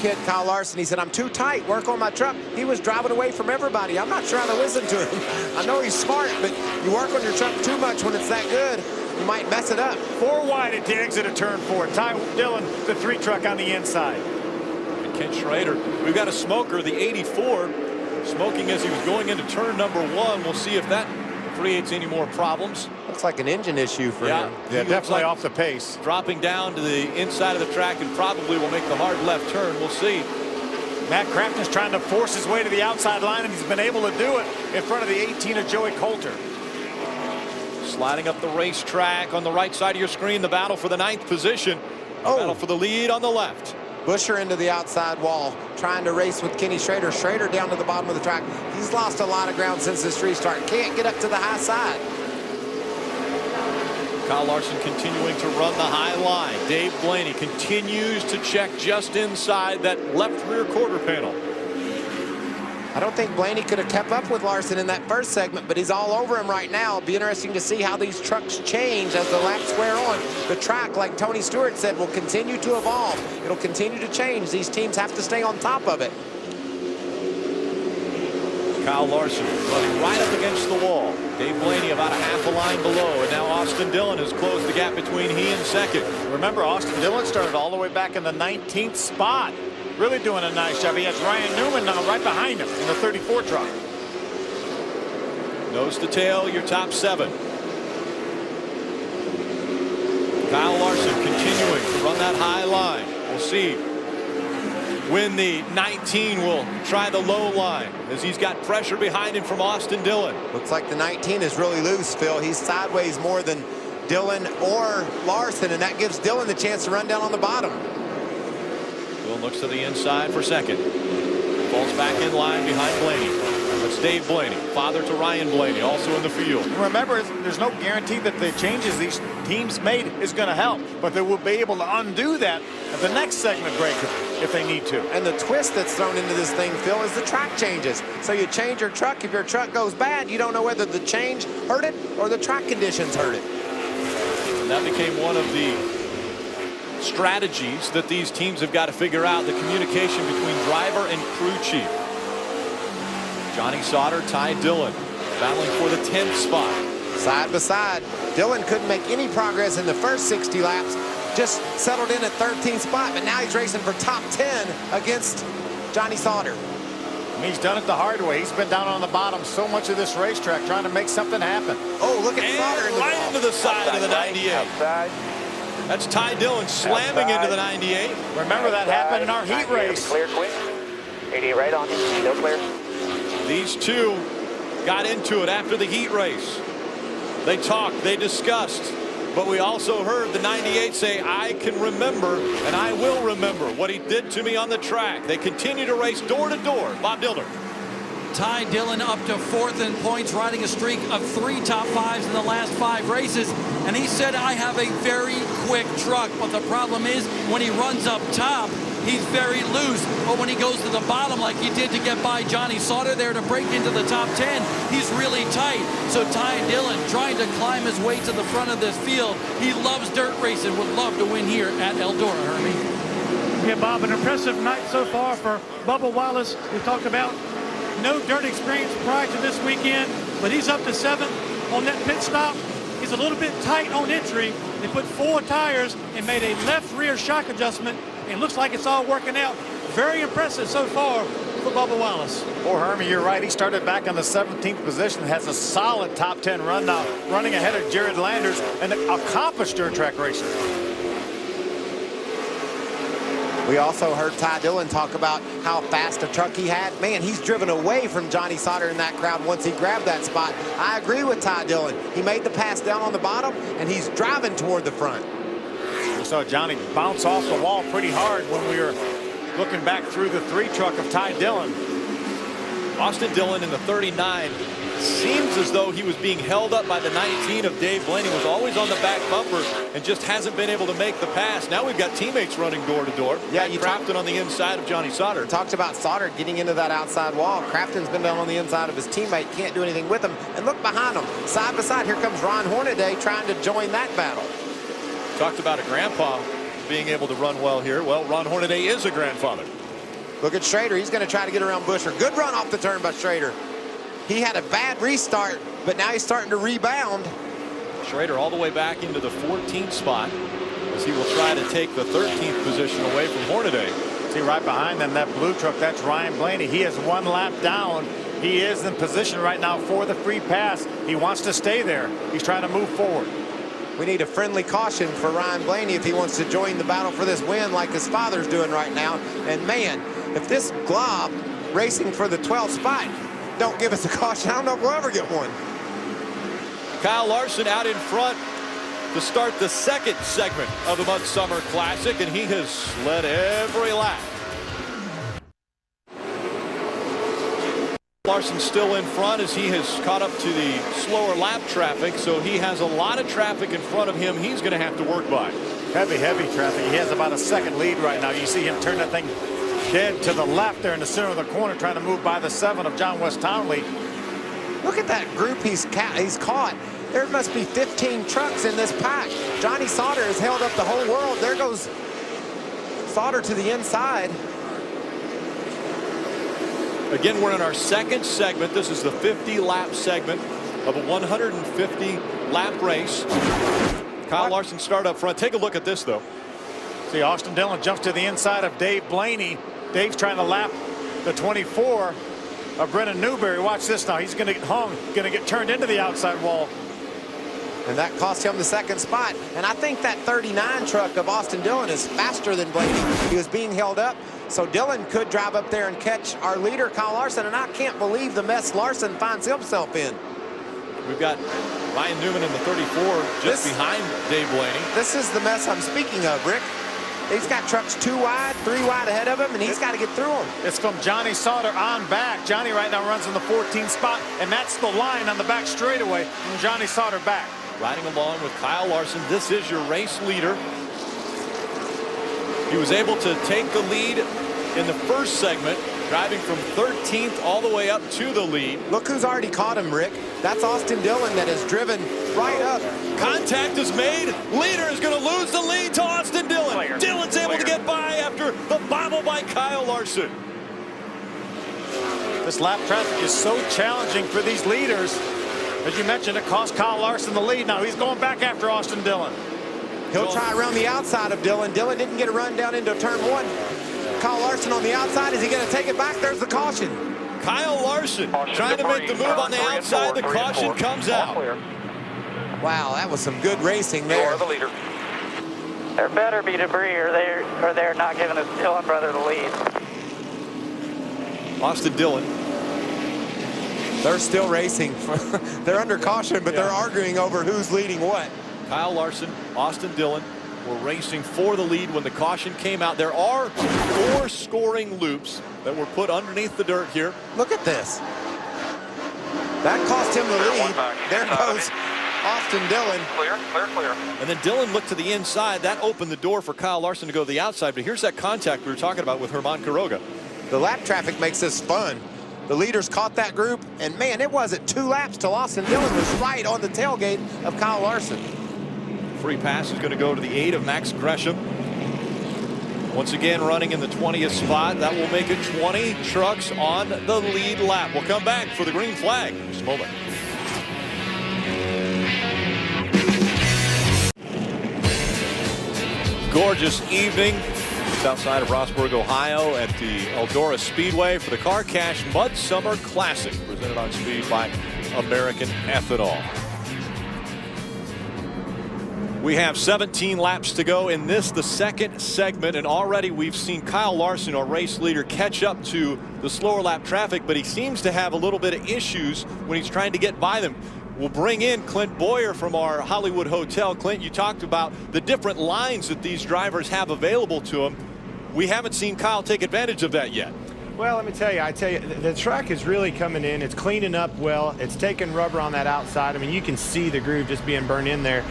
kid, Kyle Larson? He said, I'm too tight, work on my truck. He was driving away from everybody. I'm not trying to listen to him. I know he's smart, but you work on your truck too much when it's that good, you might mess it up. 4 wide at the exit of turn 4. Ty Dillon, the 3 truck on the inside. And Ken Schrader, we've got a smoker, the 84, smoking as he was going into turn number 1. We'll see if that creates any more problems. Looks like an engine issue for him. Yeah, definitely off the pace. Dropping down to the inside of the track and probably will make the hard left turn. We'll see. Matt Crafton's trying to force his way to the outside line, and he's been able to do it in front of the 18 of Joey Coulter. Sliding up the racetrack on the right side of your screen, the battle for the 9th position. Battle for the lead on the left. Busher into the outside wall, trying to race with Kenny Schrader. Schrader down to the bottom of the track. He's lost a lot of ground since this restart. Can't get up to the high side. Kyle Larson continuing to run the high line. Dave Blaney continues to check just inside that left rear quarter panel. I don't think Blaney could have kept up with Larson in that first segment, but he's all over him right now. It'll be interesting to see how these trucks change as the laps wear on. The track, like Tony Stewart said, will continue to evolve. It'll continue to change. These teams have to stay on top of it. Kyle Larson running right up against the wall. Dave Blaney about a half a line below, and now Austin Dillon has closed the gap between he and second. Remember, Austin Dillon started all the way back in the 19th spot. Really doing a nice job. He has Ryan Newman now right behind him in the 34 truck. Nose to tail, your top 7. Kyle Larson continuing to run that high line. We'll see when the 19 will try the low line as he's got pressure behind him from Austin Dillon. Looks like the 19 is really loose, Phil. He's sideways more than Dillon or Larson, and that gives Dillon the chance to run down on the bottom. Dillon looks to the inside for second. Falls back in line behind Blaney. That's Dave Blaney, father to Ryan Blaney, also in the field. Remember, there's no guarantee that the changes these teams made is going to help, but they will be able to undo that at the next segment break if they need to. And the twist that's thrown into this thing, Phil, is the track changes. So you change your truck. If your truck goes bad, you don't know whether the change hurt it or the track conditions hurt it. And that became one of the strategies that these teams have got to figure out, the communication between driver and crew chief. Johnny Sauter, Ty Dillon battling for the 10th spot. Side by side. Dillon couldn't make any progress in the first 60 laps. Just settled in at 13th spot, but now he's racing for top 10 against Johnny Sauter. He's done it the hard way. He's been down on the bottom so much of this racetrack trying to make something happen. Oh, look at Sauter right into the side of the 98. Outside. That's Ty Dillon slamming into the 98. Remember that happened in our heat race. Clear quick. 88 right on you. No clear. These two got into it after the heat race. They talked, they discussed, but we also heard the 98 say, I can remember and I will remember what he did to me on the track. They continue to race door to door. Bob Dillner. Ty Dillon up to 4th in points, riding a streak of 3 top 5s in the last 5 races. And he said, I have a very quick truck, but the problem is when he runs up top, he's very loose. But when he goes to the bottom like he did to get by Johnny Sauter there to break into the top 10, he's really tight. So Ty Dillon trying to climb his way to the front of this field. He loves dirt racing, would love to win here at Eldora, Hermie. Yeah, Bob, an impressive night so far for Bubba Wallace. We talked about no dirt experience prior to this weekend, but he's up to 7th on that pit stop. He's a little bit tight on entry. They put 4 tires and made a left rear shock adjustment. It looks like it's all working out. Very impressive so far for Bubba Wallace. Oh, Hermie, you're right. He started back in the 17th position, has a solid top 10 run now, running ahead of Jared Landers, an accomplished dirt track racer. We also heard Ty Dillon talk about how fast a truck he had. Man, he's driven away from Johnny Sauter in that crowd once he grabbed that spot. I agree with Ty Dillon. He made the pass down on the bottom, and he's driving toward the front. We saw Johnny bounce off the wall pretty hard when we were looking back through the 3 truck of Ty Dillon. Austin Dillon in the 39 seems as though he was being held up by the 19 of Dave Blaney, was always on the back bumper and just hasn't been able to make the pass. Now we've got teammates running door to door. Yeah, you Crafton on the inside of Johnny Sauter. Talked about Sauter getting into that outside wall. Crafton's been down on the inside of his teammate, can't do anything with him. And look behind him, side by side, here comes Ron Hornaday trying to join that battle. Talked about a grandpa being able to run well here. Well, Ron Hornaday is a grandfather. Look at Schrader. He's going to try to get around Busher. Good run off the turn by Schrader. He had a bad restart, but now he's starting to rebound. Schrader all the way back into the 14th spot as he will try to take the 13th position away from Hornaday. See right behind them, that blue truck, that's Ryan Blaney. He is 1 lap down. He is in position right now for the free pass. He wants to stay there. He's trying to move forward. We need a friendly caution for Ryan Blaney if he wants to join the battle for this win like his father's doing right now. And man, if this glob racing for the 12th spot don't give us a caution, I don't know if we'll ever get one. Kyle Larson out in front to start the 2nd segment of the Mudsummer Classic, and he has led every lap. Larson still in front as he has caught up to the slower lap traffic, so he has a lot of traffic in front of him he's going to have to work by. Heavy traffic. He has about a 2nd lead right now. You see him turn that thing dead to the left there in the center of the corner, trying to move by the 7 of John West Townley. Look at that group he's caught. There must be 15 trucks in this pack. Johnny Sauter has held up the whole world. There goes Sauter to the inside. Again, we're in our 2nd segment. This is the 50-lap segment of a 150-lap race. Kyle Larson started up front. Take a look at this, though. See, Austin Dillon jumps to the inside of Dave Blaney. Dave's trying to lap the 24 of Brennan Newberry. Watch this now. He's going to get hung, going to get turned into the outside wall. And that cost him the 2nd spot. And I think that 39 truck of Austin Dillon is faster than Blaney. He was being held up. So Dillon could drive up there and catch our leader, Kyle Larson. And I can't believe the mess Larson finds himself in. We've got Ryan Newman in the 34 just behind Dave Blaney. This is the mess I'm speaking of, Rick. He's got trucks 2 wide, 3 wide ahead of him, and he's got to get through them. It's from Johnny Sauter on back. Johnny right now runs in the 14th spot, and that's the line on the back straightaway from Johnny Sauter back. Riding along with Kyle Larson. This is your race leader. He was able to take the lead in the 1st segment, driving from 13th all the way up to the lead. Look who's already caught him, Rick. That's Austin Dillon that has driven right up. Contact is made. Leader is going to lose the lead to Austin Dillon. Dillon's able to get by after the bobble by Kyle Larson. This lap traffic is so challenging for these leaders. As you mentioned, it cost Kyle Larson the lead. Now he's going back after Austin Dillon. He'll try around the outside of Dillon. Dillon didn't get a run down into turn 1. Kyle Larson on the outside. Is he going to take it back? There's the caution. Kyle Larson trying to make the move on the outside. The caution comes out. Wow, that was some good racing there. You're the leader. There better be debris, or they're not giving us Dillon brother the lead. Austin Dillon. They're still racing. They're under caution, but they're arguing over who's leading what. Kyle Larson, Austin Dillon were racing for the lead when the caution came out. There are 4 scoring loops that were put underneath the dirt here. Look at this. That cost him the lead. There goes Austin Dillon. Clear. And then Dillon looked to the inside. That opened the door for Kyle Larson to go to the outside. But here's that contact we were talking about with Herman Quiroga. The lap traffic makes this fun. The leaders caught that group, and man, it wasn't 2 laps till Austin Dillon was right on the tailgate of Kyle Larson. Free pass is going to go to the 8 of Max Gresham. Once again, running in the 20th spot. That will make it 20 trucks on the lead lap. We'll come back for the green flag in just a moment. Gorgeous evening outside of Rossburg, Ohio at the Eldora Speedway for the Car Cash Mudsummer Classic, presented on speed by American Ethanol. We have 17 laps to go in this, the second segment, and already we've seen Kyle Larson, our race leader, catch up to the slower lap traffic, but he seems to have a little bit of issues when he's trying to get by them. We'll bring in Clint Boyer from our Hollywood Hotel. Clint, you talked about the different lines that these drivers have available to them. We haven't seen Kyle take advantage of that yet. Well, let me tell you, the track is really coming in. It's cleaning up well. It's taking rubber on that outside. I mean, you can see the groove just being burned in there.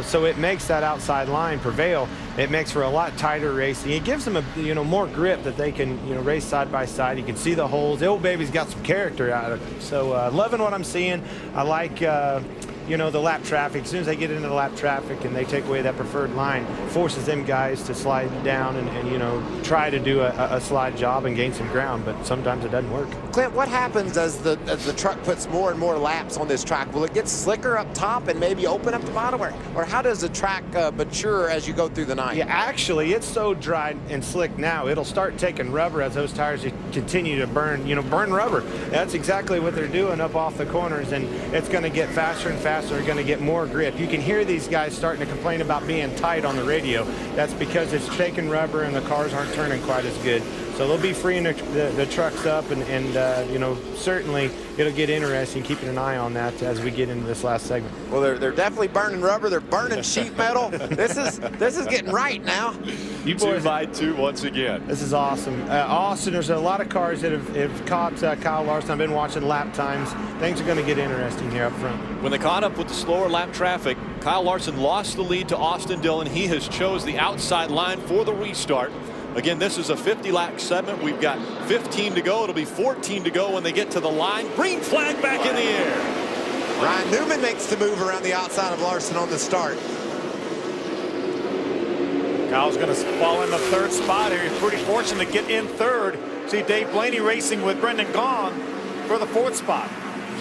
So it makes that outside line prevail. It makes for a lot tighter racing. It gives them a, more grip that they can, race side by side. You can see the holes. The old baby's got some character out of it. So loving what I'm seeing. I like, the lap traffic. As soon as they get into the lap traffic and they take away that preferred line, forces them guys to slide down and try to do a slide job and gain some ground, but sometimes it doesn't work. Clint, what happens as the truck puts more and more laps on this track? Will it get slicker up top and maybe open up the bottom, or how does the track mature as you go through the night? Yeah, actually, it's so dry and slick now, it'll start taking rubber as those tires continue to burn, burn rubber. That's exactly what they're doing up off the corners, and it's going to get faster and faster. They're going to get more grip. You can hear these guys starting to complain about being tight on the radio. That's because it's taking rubber and the cars aren't turning quite as good. So they'll be freeing the trucks up, and certainly it'll get interesting keeping an eye on that as we get into this last segment. Well, they're definitely burning rubber. They're burning sheet metal. This is getting right now. You boys 2-2 once again. This is awesome. Austin, there's a lot of cars that have caught Kyle Larson. I've been watching lap times. Things are going to get interesting here up front. When they caught up with the slower lap traffic, Kyle Larson lost the lead to Austin Dillon. He has chose the outside line for the restart. Again, this is a 50-lap segment. We've got 15 to go. It'll be 14 to go when they get to the line. Green flag back in the air. Ryan Newman makes the move around the outside of Larson on the start. Kyle's going to fall in the third spot here. He's pretty fortunate to get in third. See Dave Blaney racing with Brendan Gaughan for the fourth spot.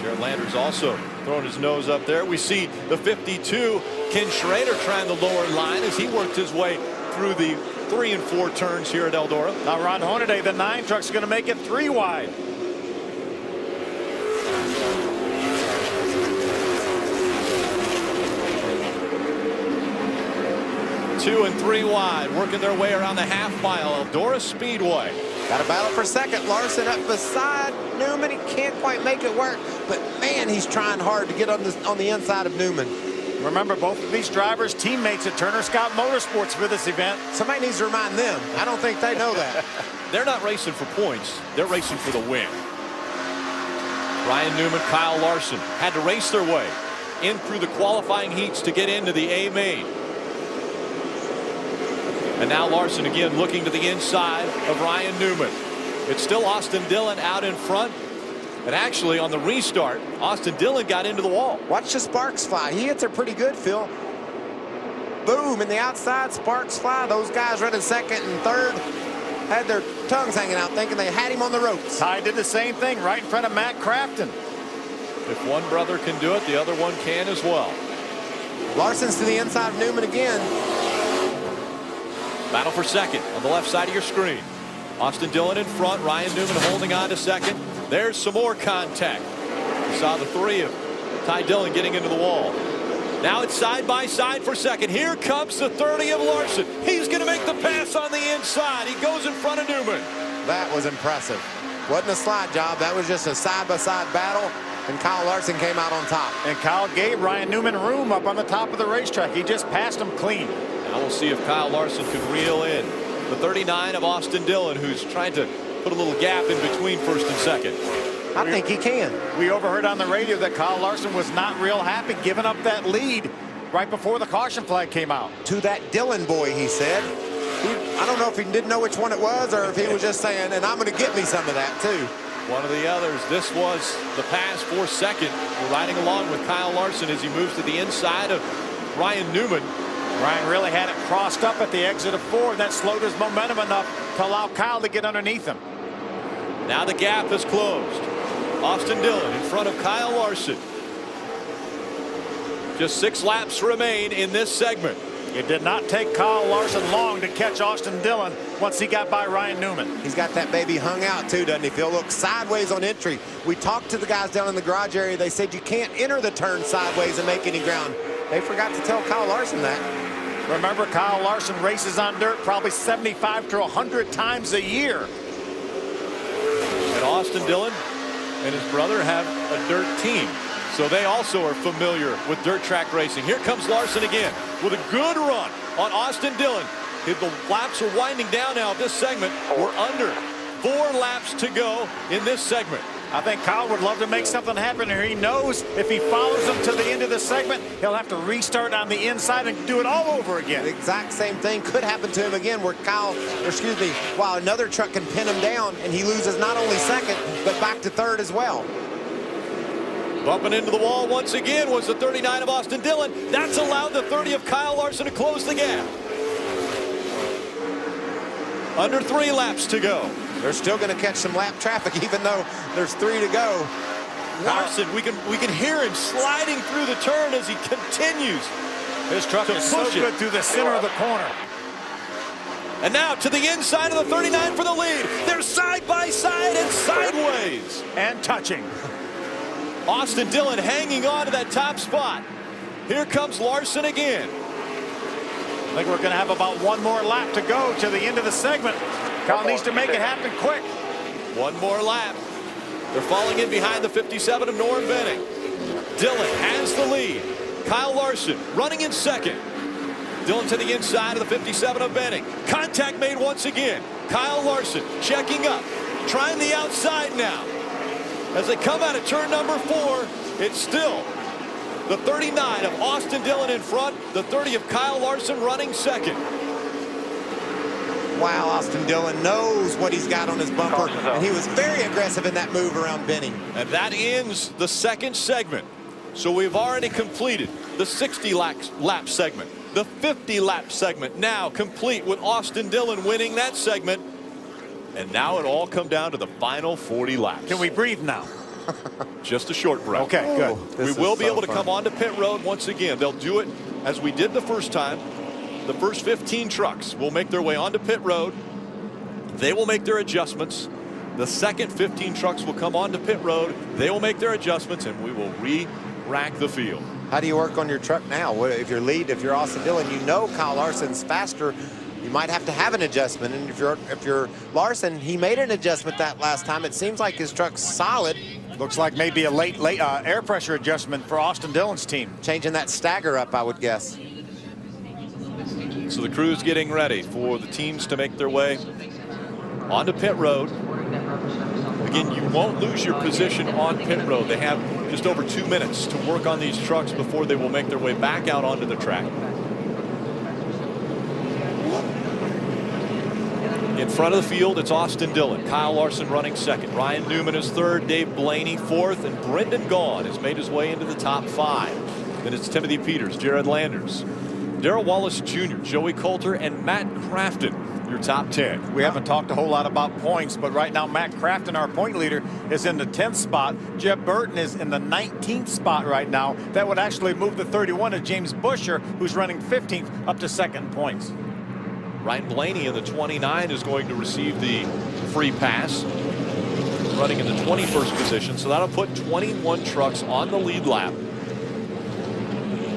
Jared Landers also throwing his nose up there. We see the 52, Ken Schrader, trying the lower line as he worked his way through the 3 and 4 turns here at Eldora. Now Ron Hornaday, the 9 truck's going to make it 3 wide. Two and 3 wide, working their way around the half mile. Eldora Speedway. Got a battle for second. Larson up beside Newman. He can't quite make it work, but man, he's trying hard to get on the inside of Newman. Remember, both of these drivers teammates at Turner Scott Motorsports for this event. Somebody needs to remind them. I don't think they know that. They're not racing for points. They're racing for the win. Ryan Newman, Kyle Larson had to race their way in through the qualifying heats to get into the A main. And now Larson again looking to the inside of Ryan Newman. It's still Austin Dillon out in front. And actually on the restart, Austin Dillon got into the wall. Watch the sparks fly. He hits her pretty good, Phil. Boom, in the outside, sparks fly. Those guys running second and third had their tongues hanging out thinking they had him on the ropes. Ty did the same thing right in front of Matt Crafton. If one brother can do it, the other one can as well. Larson's to the inside of Newman again. Battle for second on the left side of your screen. Austin Dillon in front, Ryan Newman holding on to second. There's some more contact. We saw the 3 of Ty Dillon getting into the wall. Now it's side by side for second. Here comes the 30 of Larson. He's going to make the pass on the inside. He goes in front of Newman. That was impressive. Wasn't a slide job. That was just a side-by-side battle, and Kyle Larson came out on top. And Kyle gave Ryan Newman room up on the top of the racetrack. He just passed him clean. Now we'll see if Kyle Larson can reel in the 39 of Austin Dillon, who's trying to put a little gap in between first and second. I think he can. We overheard on the radio that Kyle Larson was not real happy giving up that lead right before the caution flag came out. To that Dillon boy, he said. I don't know if he didn't know which one it was or if he was just saying, and I'm going to get me some of that too. One of the others. This was the pass for second. We're riding along with Kyle Larson as he moves to the inside of Ryan Newman. Ryan really had it crossed up at the exit of 4, and that slowed his momentum enough to allow Kyle to get underneath him. Now the gap is closed. Austin Dillon in front of Kyle Larson. Just 6 laps remain in this segment. It did not take Kyle Larson long to catch Austin Dillon once he got by Ryan Newman. He's got that baby hung out too, doesn't he, Phil? Look, sideways on entry. We talked to the guys down in the garage area. They said you can't enter the turn sideways and make any ground. They forgot to tell Kyle Larson that. Remember, Kyle Larson races on dirt probably 75 to 100 times a year. And Austin Dillon and his brother have a dirt team, so they also are familiar with dirt track racing. Here comes Larson again with a good run on Austin Dillon. The laps are winding down now of this segment. We're under 4 laps to go in this segment. I think Kyle would love to make something happen here. He knows if he follows him to the end of the segment, he'll have to restart on the inside and do it all over again. The exact same thing could happen to him again, where while another truck can pin him down, and he loses not only second, but back to third as well. Bumping into the wall once again was the 39 of Austin Dillon. That's allowed the 30 of Kyle Larson to close the gap. Under 3 laps to go. They're still going to catch some lap traffic, even though there's 3 to go. Larson, we can hear him sliding through the turn as he continues. His truck is so good through the center of the corner. And now to the inside of the 39 for the lead. They're side by side and sideways. And touching. Austin Dillon hanging on to that top spot. Here comes Larson again. I think we're going to have about 1 more lap to go to the end of the segment. Kyle needs to make it happen quick. 1 more lap. They're falling in behind the 57 of Norm Benning. Dillon has the lead. Kyle Larson running in second. Dillon to the inside of the 57 of Benning. Contact made once again. Kyle Larson checking up, trying the outside now. As they come out of turn number 4, it's still the 39 of Austin Dillon in front, the 30 of Kyle Larson running second. Wow, Austin Dillon knows what he's got on his bumper, and he was very aggressive in that move around Benning. And that ends the second segment. So we've already completed the 60 lap segment, the 50 lap segment now complete with Austin Dillon winning that segment. And now it all come down to the final 40 laps. Can we breathe now? Just a short breath. Okay, good. We will be able to come onto pit road once again. They'll do it as we did the first time. The first 15 trucks will make their way onto pit road. They will make their adjustments. The second 15 trucks will come onto pit road. They will make their adjustments, and we will re-rack the field. How do you work on your truck now? If you're Austin Dillon, you know Kyle Larson's faster. You might have to have an adjustment, and if you're Larson, he made an adjustment that last time. It seems like his truck's solid. Looks like maybe a late air pressure adjustment for Austin Dillon's team. Changing that stagger up, I would guess. So the crew's getting ready for the teams to make their way onto pit road. Again, you won't lose your position on pit road. They have just over 2 minutes to work on these trucks before they will make their way back out onto the track. In front of the field, it's Austin Dillon. Kyle Larson running second. Ryan Newman is third. Dave Blaney fourth. And Brendan Gaughan has made his way into the top 5. Then it's Timothy Peters, Jared Landers, Darrell Wallace Jr., Joey Coulter, and Matt Crafton, your top 10. We haven't talked a whole lot about points, but right now Matt Crafton, our point leader, is in the 10th spot. Jeb Burton is in the 19th spot right now. That would actually move the 31 of James Busher, who's running 15th, up to second points. Ryan Blaney in the 29 is going to receive the free pass, running in the 21st position. So that'll put 21 trucks on the lead lap.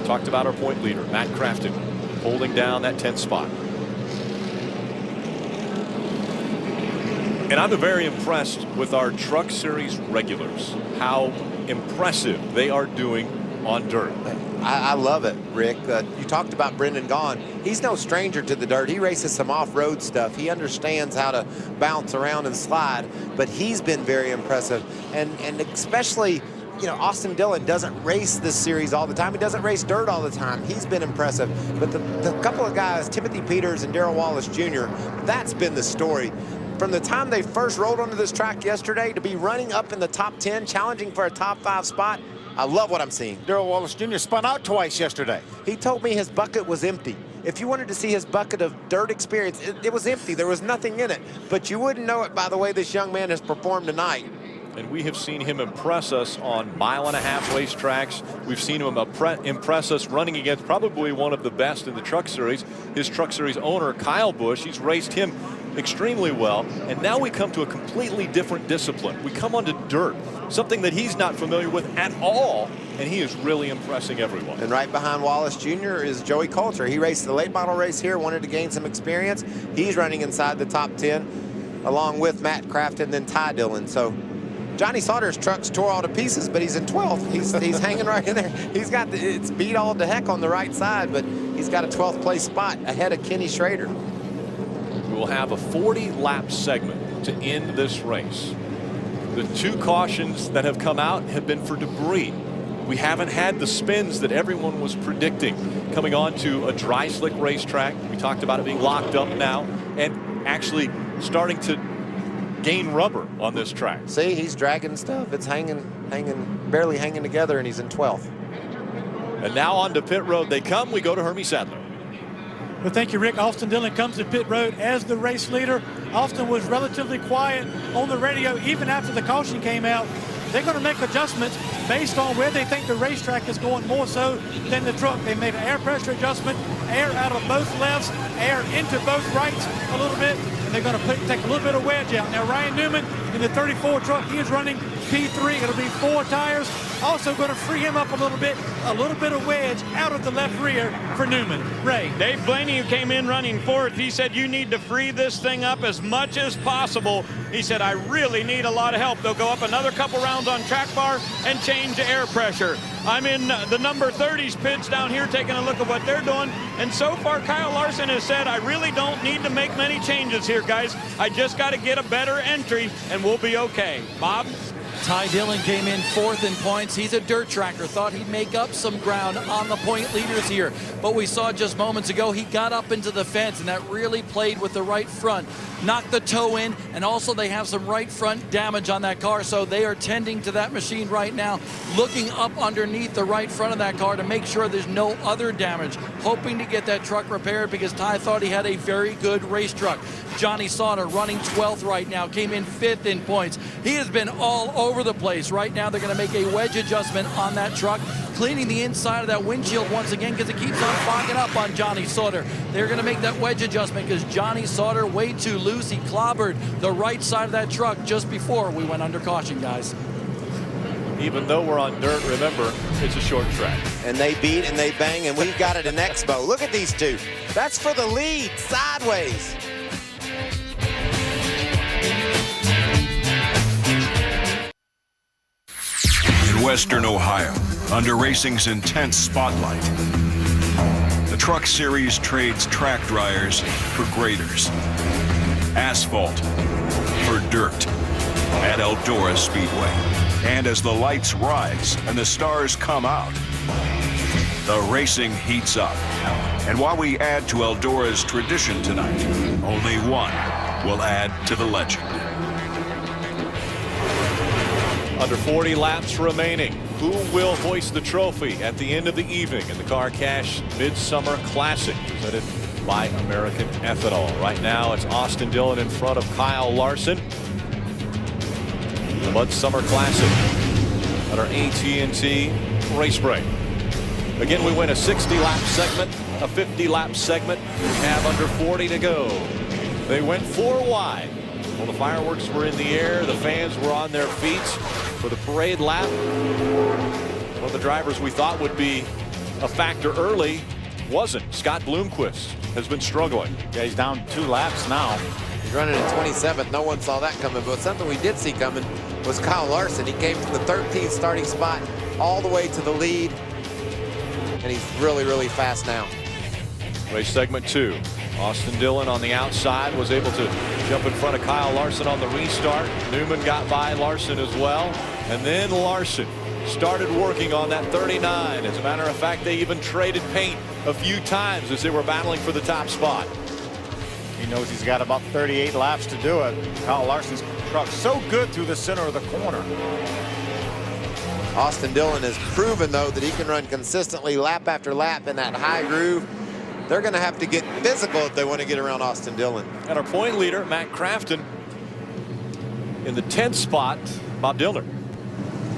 Talked about our point leader, Matt Crafton, holding down that 10th spot. And I'm very impressed with our Truck Series regulars, how impressive they are doing on dirt. I love it, Rick. You talked about Brendan Gaughan. He's no stranger to the dirt. He races some off-road stuff. He understands how to bounce around and slide, but he's been very impressive. And especially, you know, Austin Dillon doesn't race this series all the time. He doesn't race dirt all the time. He's been impressive. But the couple of guys, Timothy Peters and Darrell Wallace Jr., that's been the story. From the time they first rolled onto this track yesterday to be running up in the top 10, challenging for a top 5 spot, I love what I'm seeing. Darrell Wallace Jr. spun out twice yesterday. He told me his bucket was empty. If you wanted to see his bucket of dirt experience, it was empty. There was nothing in it. But you wouldn't know it by the way this young man has performed tonight. And we have seen him impress us on 1.5 mile racetracks. We've seen him impress us running against probably one of the best in the Truck Series. His Truck Series owner, Kyle Busch, he's raced him extremely well. And now we come to a completely different discipline. We come onto dirt, something that he's not familiar with at all, and he is really impressing everyone. And right behind Wallace Jr. is Joey Coulter. He raced the late model race here, wanted to gain some experience. He's running inside the top 10, along with Matt Crafton and then Ty Dillon. So Johnny Sauter's trucks tore all to pieces, but he's in 12th. He's hanging right in there. He's got it's beat all to heck on the right side, but he's got a 12th place spot ahead of Kenny Schrader. We will have a 40-lap segment to end this race. The 2 cautions that have come out have been for debris. We haven't had the spins that everyone was predicting coming on to a dry slick racetrack. We talked about it being locked up now and actually starting to gain rubber on this track. See, he's dragging stuff. It's barely hanging together, and he's in 12th. And now on to pit road they come. We go to Hermie Sadler. Well, thank you, Rick. Austin Dillon comes to pit road as the race leader. Austin was relatively quiet on the radio even after the caution came out. They're going to make adjustments based on where they think the racetrack is going more so than the truck. They made an air pressure adjustment, air out of both lefts, air into both rights a little bit, and they're going to take a little bit of wedge out. Now, Ryan Newman in the 34 truck, he is running P3. It'll be 4 tires. Also going to free him up a little bit of wedge out of the left rear for Newman. Ray. Dave Blaney, who came in running 4th, he said you need to free this thing up as much as possible. He said, I really need a lot of help. They'll go up another couple rounds on track bar and change air pressure. I'm in the number 30's pits down here taking a look at what they're doing. And so far, Kyle Larson has said, I really don't need to make many changes here, guys. I just got to get a better entry and we'll be okay. Bob? Ty Dillon came in 4th in points. He's a dirt tracker. Thought he'd make up some ground on the point leaders here. But we saw just moments ago, he got up into the fence, and that really played with the right front. Knocked the toe in, and also they have some right front damage on that car. So they are tending to that machine right now, looking up underneath the right front of that car to make sure there's no other damage, hoping to get that truck repaired because Ty thought he had a very good race truck. Johnny Sauter running 12th right now, came in 5th in points. He has been all over the place. Right now they're going to make a wedge adjustment on that truck, cleaning the inside of that windshield once again because it keeps on fogging up on Johnny Sauter. They're going to make that wedge adjustment because Johnny Sauter way too loose. He clobbered the right side of that truck just before we went under caution, guys. Even though we're on dirt, remember, it's a short track. And they beat and they bang, and we've got it in Expo. Look at these two. That's for the lead, sideways. In Western Ohio, under racing's intense spotlight, the Truck Series trades track dryers for graders, asphalt for dirt at Eldora Speedway. And as the lights rise and the stars come out, the racing heats up. And while we add to Eldora's tradition tonight, only one will add to the legend. Under 40 laps remaining. Who will hoist the trophy at the end of the evening in the Car Cash Midsummer Classic presented by American Ethanol? Right now it's Austin Dillon in front of Kyle Larson. The Mudsummer Classic under AT&T Race Break. Again, we win a 60-lap segment, a 50-lap segment. We have under 40 to go. They went 4 wide. Well, the fireworks were in the air. The fans were on their feet for the parade lap. One of the drivers we thought would be a factor early wasn't. Scott Bloomquist has been struggling. Yeah, he's down 2 laps now. He's running in 27th. No one saw that coming, but something we did see coming was Kyle Larson. He came from the 13th starting spot all the way to the lead, and he's really, really fast now. Race segment 2. Austin Dillon on the outside was able to jump in front of Kyle Larson on the restart. Newman got by Larson as well. And then Larson started working on that 39. As a matter of fact, they even traded paint a few times as they were battling for the top spot. He knows he's got about 38 laps to do it. Kyle Larson's truck so good through the center of the corner. Austin Dillon has proven, though, that he can run consistently lap after lap in that high groove. They're going to have to get physical if they want to get around Austin Dillon. And our point leader, Matt Crafton, in the 10th spot, Bob Dillner.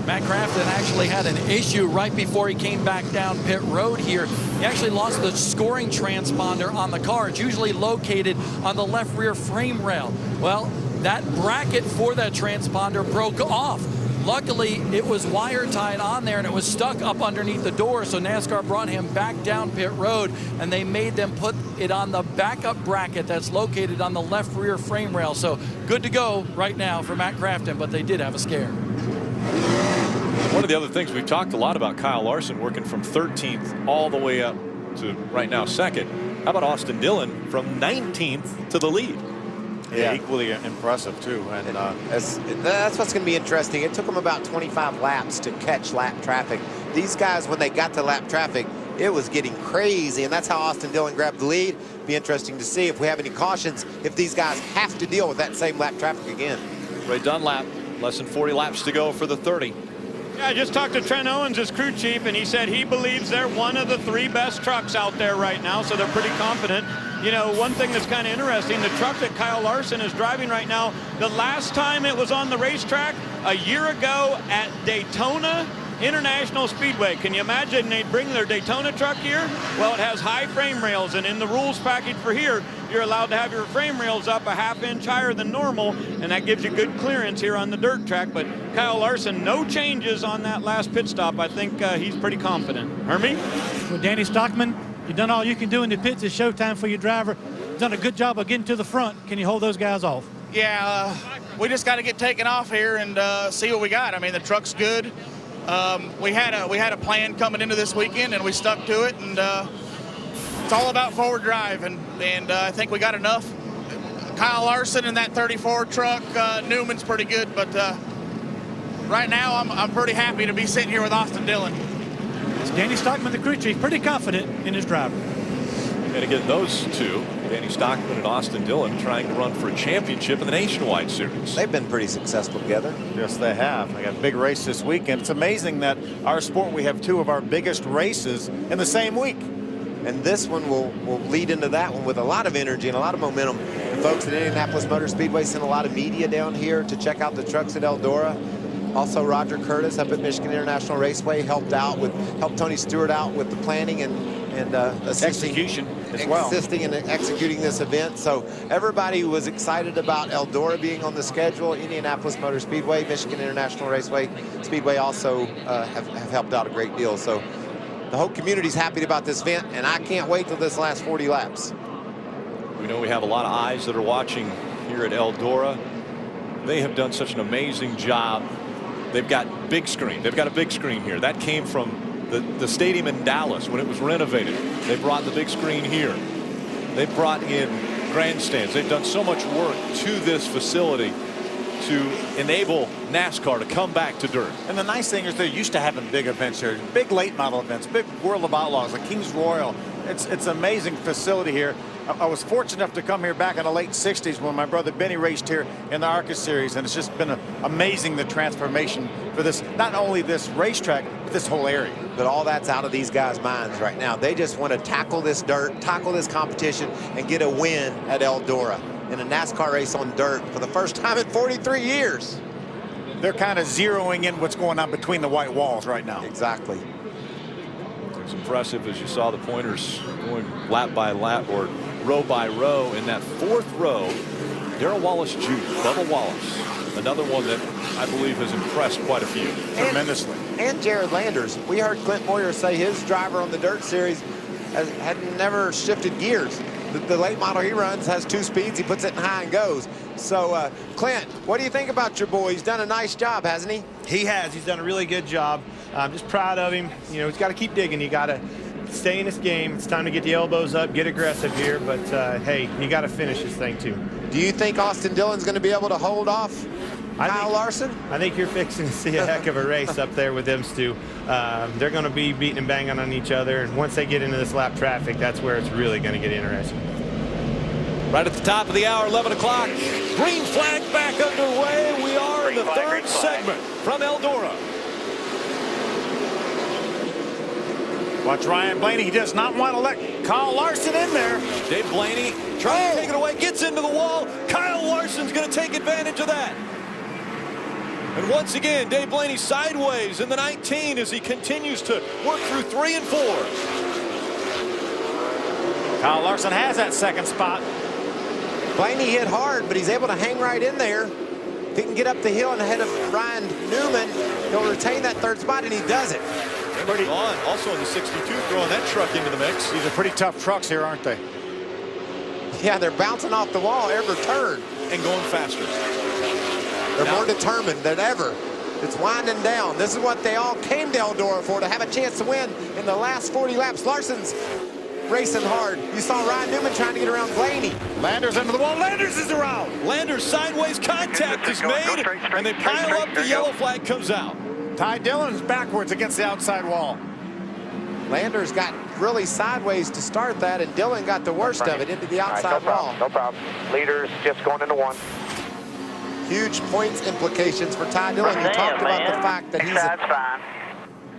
Matt Crafton actually had an issue right before he came back down pit road here. He actually lost the scoring transponder on the car. It's usually located on the left rear frame rail. Well, that bracket for that transponder broke off. Luckily, it was wire tied on there and it was stuck up underneath the door, so NASCAR brought him back down pit road and they made them put it on the backup bracket that's located on the left rear frame rail. So good to go right now for Matt Crafton, but they did have a scare. One of the other things, we've talked a lot about Kyle Larson working from 13th all the way up to right now 2nd. How about Austin Dillon from 19th to the lead? Yeah, equally impressive too. And that's what's going to be interesting. It took them about 25 laps to catch lap traffic. These guys, when they got to lap traffic, it was getting crazy, and that's how Austin Dillon grabbed the lead. Be interesting to see if we have any cautions, if these guys have to deal with that same lap traffic again. Ray Dunlap, less than 40 laps to go for the 30. Yeah, I just talked to Trent Owens, his crew chief, and he said he believes they're one of the 3 best trucks out there right now, so they're pretty confident. You know, one thing that's kind of interesting, the truck that Kyle Larson is driving right now, the last time it was on the racetrack, a year ago at Daytona International Speedway. Can you imagine they'd bring their Daytona truck here? Well, it has high frame rails, and in the rules package for here, you're allowed to have your frame rails up a ½ inch higher than normal, and that gives you good clearance here on the dirt track. But Kyle Larson, no changes on that last pit stop. I think he's pretty confident. Hermie? Well, Danny Stockman, you've done all you can do in the pits. It's showtime for your driver. Done a good job of getting to the front. Can you hold those guys off? Yeah, we just got to get taken off here and see what we got. I mean, the truck's good. We had a plan coming into this weekend, and we stuck to it. And it's all about forward drive, and I think we got enough. Kyle Larson in that 34 truck, Newman's pretty good, but right now I'm pretty happy to be sitting here with Austin Dillon. It's Danny Stockman, the crew chief, pretty confident in his driver. And again, those two, Danny Stockman and Austin Dillon, trying to run for a championship in the Nationwide Series. They've been pretty successful together. Yes, they have. They got a big race this weekend. It's amazing that our sport, we have 2 of our biggest races in the same week. And this one will lead into that one with a lot of energy and a lot of momentum. The folks at Indianapolis Motor Speedway sent a lot of media down here to check out the trucks at Eldora. Also, Roger Curtis up at Michigan International Raceway helped Tony Stewart out with the planning and execution as well. Assisting and executing this event. So everybody was excited about Eldora being on the schedule. Indianapolis Motor Speedway, Michigan International Raceway Speedway also have helped out a great deal. So the whole community's happy about this event, and I can't wait till this last 40 laps. We know we have a lot of eyes that are watching here at Eldora. They have done such an amazing job. They've got big screen. They've got a big screen here. That came from the stadium in Dallas when it was renovated. They brought the big screen here. They brought in grandstands. They've done so much work to this facility to enable NASCAR to come back to dirt. And the nice thing is they're used to having big events here, big late model events, big World of Outlaws, like Kings Royal. It's an amazing facility here. I was fortunate enough to come here back in the late 60s when my brother Benny raced here in the ARCA series, and it's just been amazing, the transformation for this, not only this racetrack, but this whole area. But all that's out of these guys' minds right now. They just want to tackle this dirt, tackle this competition, and get a win at Eldora in a NASCAR race on dirt for the first time in 43 years. They're kind of zeroing in what's going on between the white walls right now. Exactly. It's impressive as you saw the pointers going lap by lap or row by row. In that 4th row, Darrell Wallace Jr., Bubba Wallace, another one that I believe has impressed quite a few. Tremendously. And Jared Landers. We heard Clint Moyer say his driver on the dirt series had never shifted gears. The late model he runs has 2 speeds. He puts it in high and goes. So, Clint, what do you think about your boy? He's done a nice job, hasn't he? He has. He's done a really good job. I'm just proud of him. You know, he's got to keep digging. You got to stay in this game. It's time to get the elbows up, get aggressive here. But, hey, you got to finish this thing, too. Do you think Austin Dillon's going to be able to hold off Kyle Larson? I think you're fixing to see a heck of a race up there with them two. They're going to be beating and banging on each other. And once they get into this lap traffic, that's where it's really going to get interesting. Right at the top of the hour, 11 o'clock. Green flag back underway. We are in the 3rd segment from Eldora. Watch Ryan Blaney. He does not want to let Kyle Larson in there. Dave Blaney trying to take it away, gets into the wall. Kyle Larson's going to take advantage of that. And once again, Dave Blaney sideways in the 19 as he continues to work through 3 and 4. Kyle Larson has that second spot. Blaney hit hard, but he's able to hang right in there. If he can get up the hill and ahead of Ryan Newman, he'll retain that third spot, and he does it. Pretty on, also in the 62, throwing that truck into the mix. These are pretty tough trucks here, aren't they? Yeah, they're bouncing off the wall every turn. And going faster. They're more determined than ever. It's winding down. This is what they all came to Eldora for, to have a chance to win in the last 40 laps. Larson's racing hard. You saw Ryan Newman trying to get around Blaney. Landers into the wall. Landers is around. Landers sideways contact is made, and they pile up. The yellow flag comes out. Ty Dillon's backwards against the outside wall. Landers got really sideways to start that, and Dillon got the worst of it into the outside wall. No problem. Leader's just going into 1. Huge points implications for Ty Dillon. You talked about the fact that he's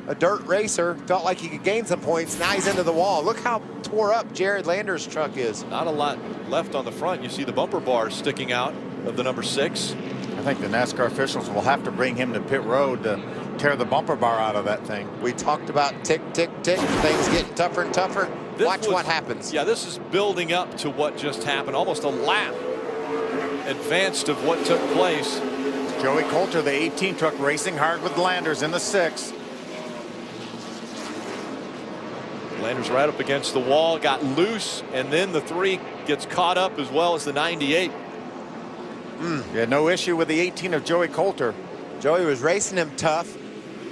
a dirt racer, felt like he could gain some points. Now he's into the wall. Look how tore up Jared Landers' truck is. Not a lot left on the front. You see the bumper bar sticking out of the number 6. I think the NASCAR officials will have to bring him to pit road to tear the bumper bar out of that thing. We talked about tick, tick, tick. Things getting tougher and tougher. Watch what happens. Yeah, this is building up to what just happened. Almost a lap advanced of what took place. Joey Coulter, the 18 truck, racing hard with Landers in the 6. Landers right up against the wall, got loose, and then the 3 gets caught up as well as the 98. Yeah, no issue with the 18 of Joey Coulter. Joey was racing him tough,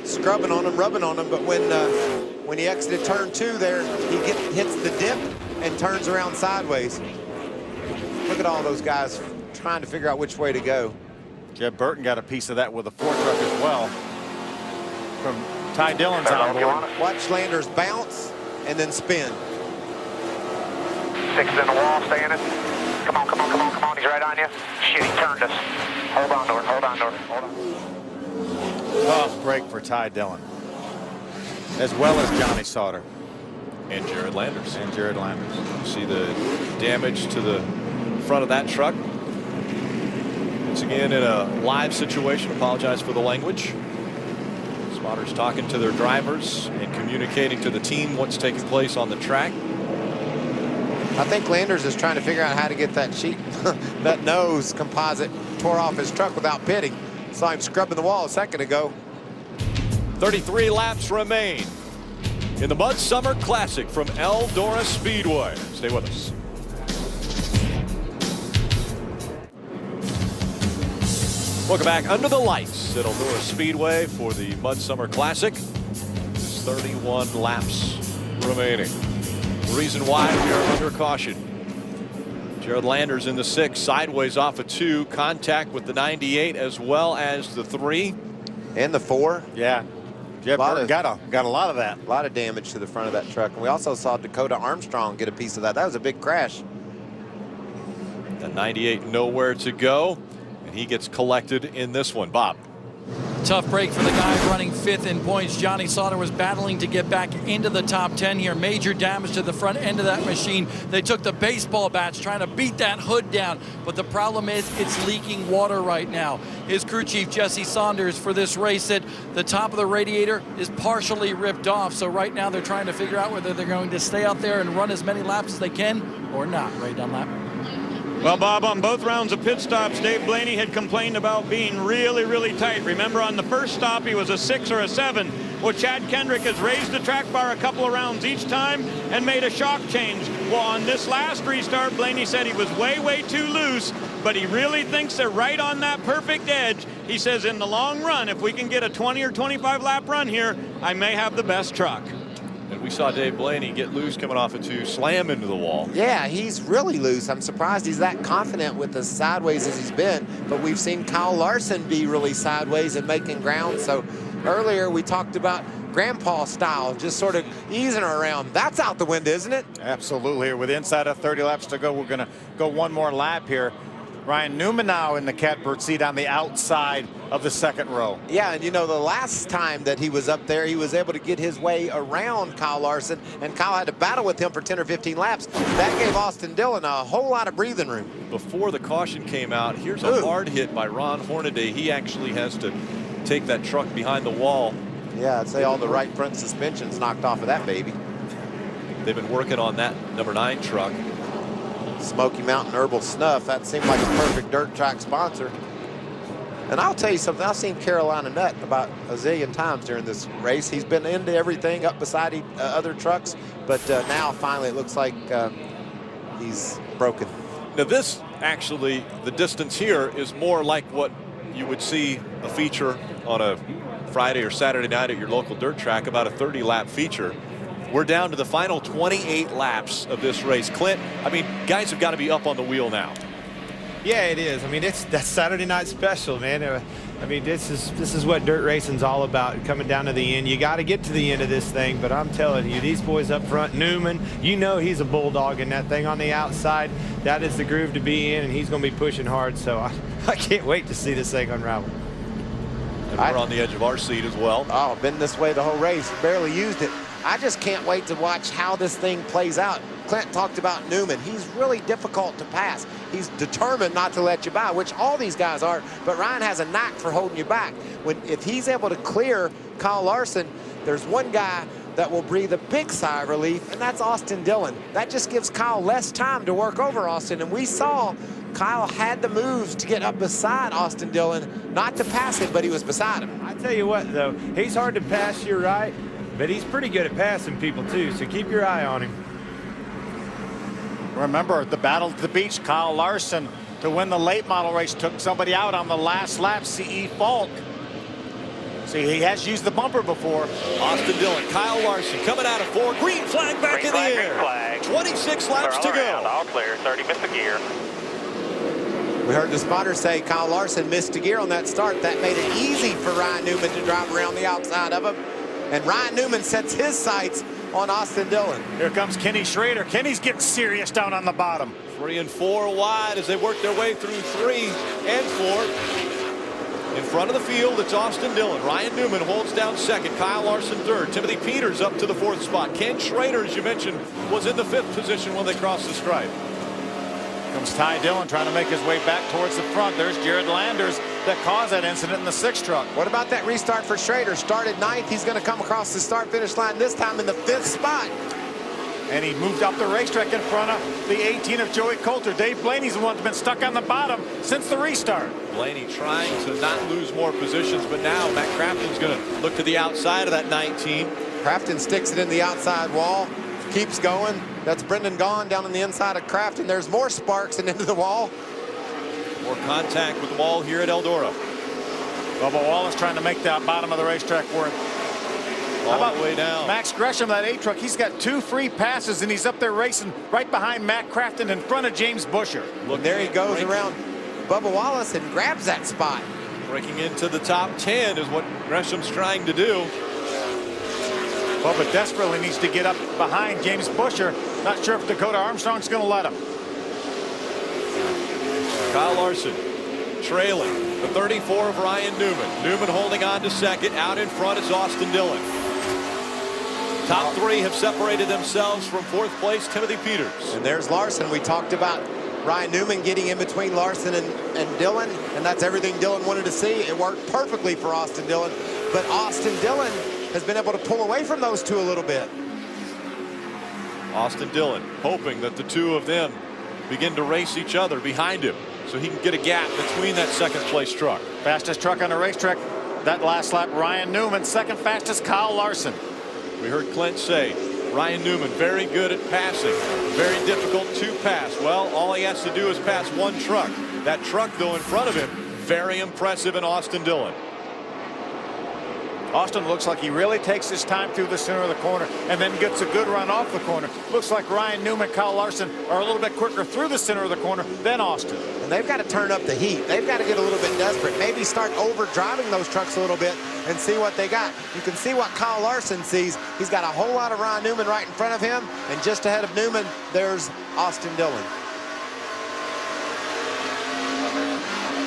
scrubbing on him, rubbing on him, but when he exited turn 2 there, he hits the dip and turns around sideways. Look at all those guys trying to figure out which way to go. Jeb Burton got a piece of that with a 4 truck as well. From Ty Dillon's on board. Watch Landers bounce and then spin. 6 in the wall, stay in it. Come on, come on, come on, come on. He's right on you. Shit, he turned us. Hold on to her, hold on to her, hold on. Tough break for Ty Dillon, as well as Johnny Sauter. And Jared Landers. And Jared Landers. You see the damage to the front of that truck. Once again, in a live situation, apologize for the language. Spotters talking to their drivers and communicating to the team what's taking place on the track. I think Landers is trying to figure out how to get that sheet, that nose composite tore off his truck without pitting. Saw him scrubbing the wall a second ago. 33 laps remain in the Mudsummer Classic from Eldora Speedway. Stay with us. Welcome back under the lights at Eldora Speedway for the Mudsummer Classic. There's 31 laps remaining. The reason why we are under caution. Jared Landers in the 6, sideways off a 2, contact with the 98 as well as the 3. And the 4. Yeah. Jeb Burton got a lot of that. A lot of damage to the front of that truck. And we also saw Dakota Armstrong get a piece of that. That was a big crash. The 98 nowhere to go. And he gets collected in this one. Bob. Tough break for the guy running 5th in points. Johnny Sauter was battling to get back into the top 10 here. Major damage to the front end of that machine. They took the baseball bats trying to beat that hood down. But the problem is it's leaking water right now. His crew chief, Jesse Saunders, for this race said the top of the radiator is partially ripped off. So right now they're trying to figure out whether they're going to stay out there and run as many laps as they can or not. Ray Dunlap. Well, Bob, on both rounds of pit stops, Dave Blaney had complained about being really, really tight. Remember, on the first stop, he was a 6 or a 7. Well, Chad Kendrick has raised the track bar a couple of rounds each time and made a shock change. Well, on this last restart, Blaney said he was way, way too loose, but he really thinks they're right on that perfect edge. He says in the long run, if we can get a 20 or 25 lap run here, I may have the best truck. And we saw Dave Blaney get loose coming off a 2, slam into the wall. Yeah, he's really loose. I'm surprised he's that confident with as sideways as he's been. But we've seen Kyle Larson be really sideways and making ground. So earlier we talked about grandpa style, just sort of easing her around. That's out the window, isn't it? Absolutely. With inside of 30 laps to go, we're going to go one more lap here. Ryan Newman now in the catbird seat on the outside of the second row. Yeah, and you know, the last time that he was up there, he was able to get his way around Kyle Larson, and Kyle had to battle with him for 10 or 15 laps. That gave Austin Dillon a whole lot of breathing room. Before the caution came out, here's a hard hit by Ron Hornaday. He actually has to take that truck behind the wall. Yeah, I'd say all the right front suspension's knocked off of that baby. They've been working on that number 9 truck. Smoky Mountain Herbal Snuff, that seemed like a perfect dirt track sponsor. And I'll tell you something, I've seen Carolina Nut about a zillion times during this race. He's been into everything up beside other trucks, but now finally it looks like he's broken. Now this, actually, the distance here is more like what you would see a feature on a Friday or Saturday night at your local dirt track, about a 30-lap feature. We're down to the final 28 laps of this race. Clint, I mean, guys have got to be up on the wheel now. Yeah, it is. I mean, that's Saturday night special, man. I mean, this is what dirt racing's all about, coming down to the end. You got to get to the end of this thing, but I'm telling you, these boys up front, Newman, you know he's a bulldog in that thing on the outside. That is the groove to be in, and he's going to be pushing hard, so I can't wait to see this thing unravel. And we're on the edge of our seat as well. Oh, been this way the whole race, barely used it. I just can't wait to watch how this thing plays out. Clint talked about Newman. He's really difficult to pass. He's determined not to let you by, which all these guys are, but Ryan has a knack for holding you back. If he's able to clear Kyle Larson, there's one guy that will breathe a big sigh of relief, and that's Austin Dillon. That just gives Kyle less time to work over Austin, and we saw Kyle had the moves to get up beside Austin Dillon, not to pass him, but he was beside him. I tell you what, though, he's hard to pass, you're right, but he's pretty good at passing people, too, so keep your eye on him. Remember the battle at the beach, Kyle Larson to win the late model race took somebody out on the last lap, C.E. Falk. See, he has used the bumper before. Austin Dillon, Kyle Larson coming out of 4. Green flag back in the air. Flag. 26 laps to go. All clear, 30 missed a gear. We heard the spotter say Kyle Larson missed a gear on that start. That made it easy for Ryan Newman to drive around the outside of him. And Ryan Newman sets his sights on Austin Dillon. Here comes Kenny Schrader. Kenny's getting serious down on the bottom. 3 and 4 wide as they work their way through 3 and 4. In front of the field, it's Austin Dillon. Ryan Newman holds down second. Kyle Larson third. Timothy Peters up to the 4th spot. Ken Schrader, as you mentioned, was in the 5th position when they crossed the stripe. Comes Ty Dillon trying to make his way back towards the front. There's Jared Landers that caused that incident in the 6th truck. What about that restart for Schrader? Started 9th. He's going to come across the start-finish line this time in the 5th spot. And he moved up the racetrack in front of the 18 of Joey Coulter. Dave Blaney's the one that's been stuck on the bottom since the restart. Blaney trying to not lose more positions, but now Matt Crafton's going to look to the outside of that 19. Crafton sticks it in the outside wall, keeps going. That's Brendan Gaughan down on the inside of Crafton. There's more sparks and into the wall. More contact with the wall here at Eldora. Bubba Wallace trying to make that bottom of the racetrack work. All the way down. Max Gresham, that 8 truck, he's got 2 free passes, and he's up there racing right behind Matt Crafton in front of James Busher. Look, there he goes around Bubba Wallace and grabs that spot. Breaking into the top 10 is what Gresham's trying to do. Bubba desperately needs to get up behind James Busher. Not sure if Dakota Armstrong's going to let him. Kyle Larson trailing the 34 of Ryan Newman. Newman holding on to second. Out in front is Austin Dillon. Top 3 have separated themselves from 4th place, Timothy Peters. And there's Larson. We talked about Ryan Newman getting in between Larson and Dillon, and that's everything Dillon wanted to see. It worked perfectly for Austin Dillon, but Austin Dillon has been able to pull away from those 2 a little bit. Austin Dillon hoping that the 2 of them begin to race each other behind him so he can get a gap between that 2nd place truck. Fastest truck on the racetrack that last lap, Ryan Newman. 2nd fastest, Kyle Larson. We heard Clint say Ryan Newman very good at passing, very difficult to pass. Well, all he has to do is pass 1 truck. That truck, though, in front of him, very impressive in Austin Dillon. Austin looks like he really takes his time through the center of the corner and then gets a good run off the corner. Looks like Ryan Newman, Kyle Larson are a little bit quicker through the center of the corner than Austin. And they've got to turn up the heat. They've got to get a little bit desperate. Maybe start over driving those trucks a little bit and see what they got. You can see what Kyle Larson sees. He's got a whole lot of Ryan Newman right in front of him. And just ahead of Newman, there's Austin Dillon.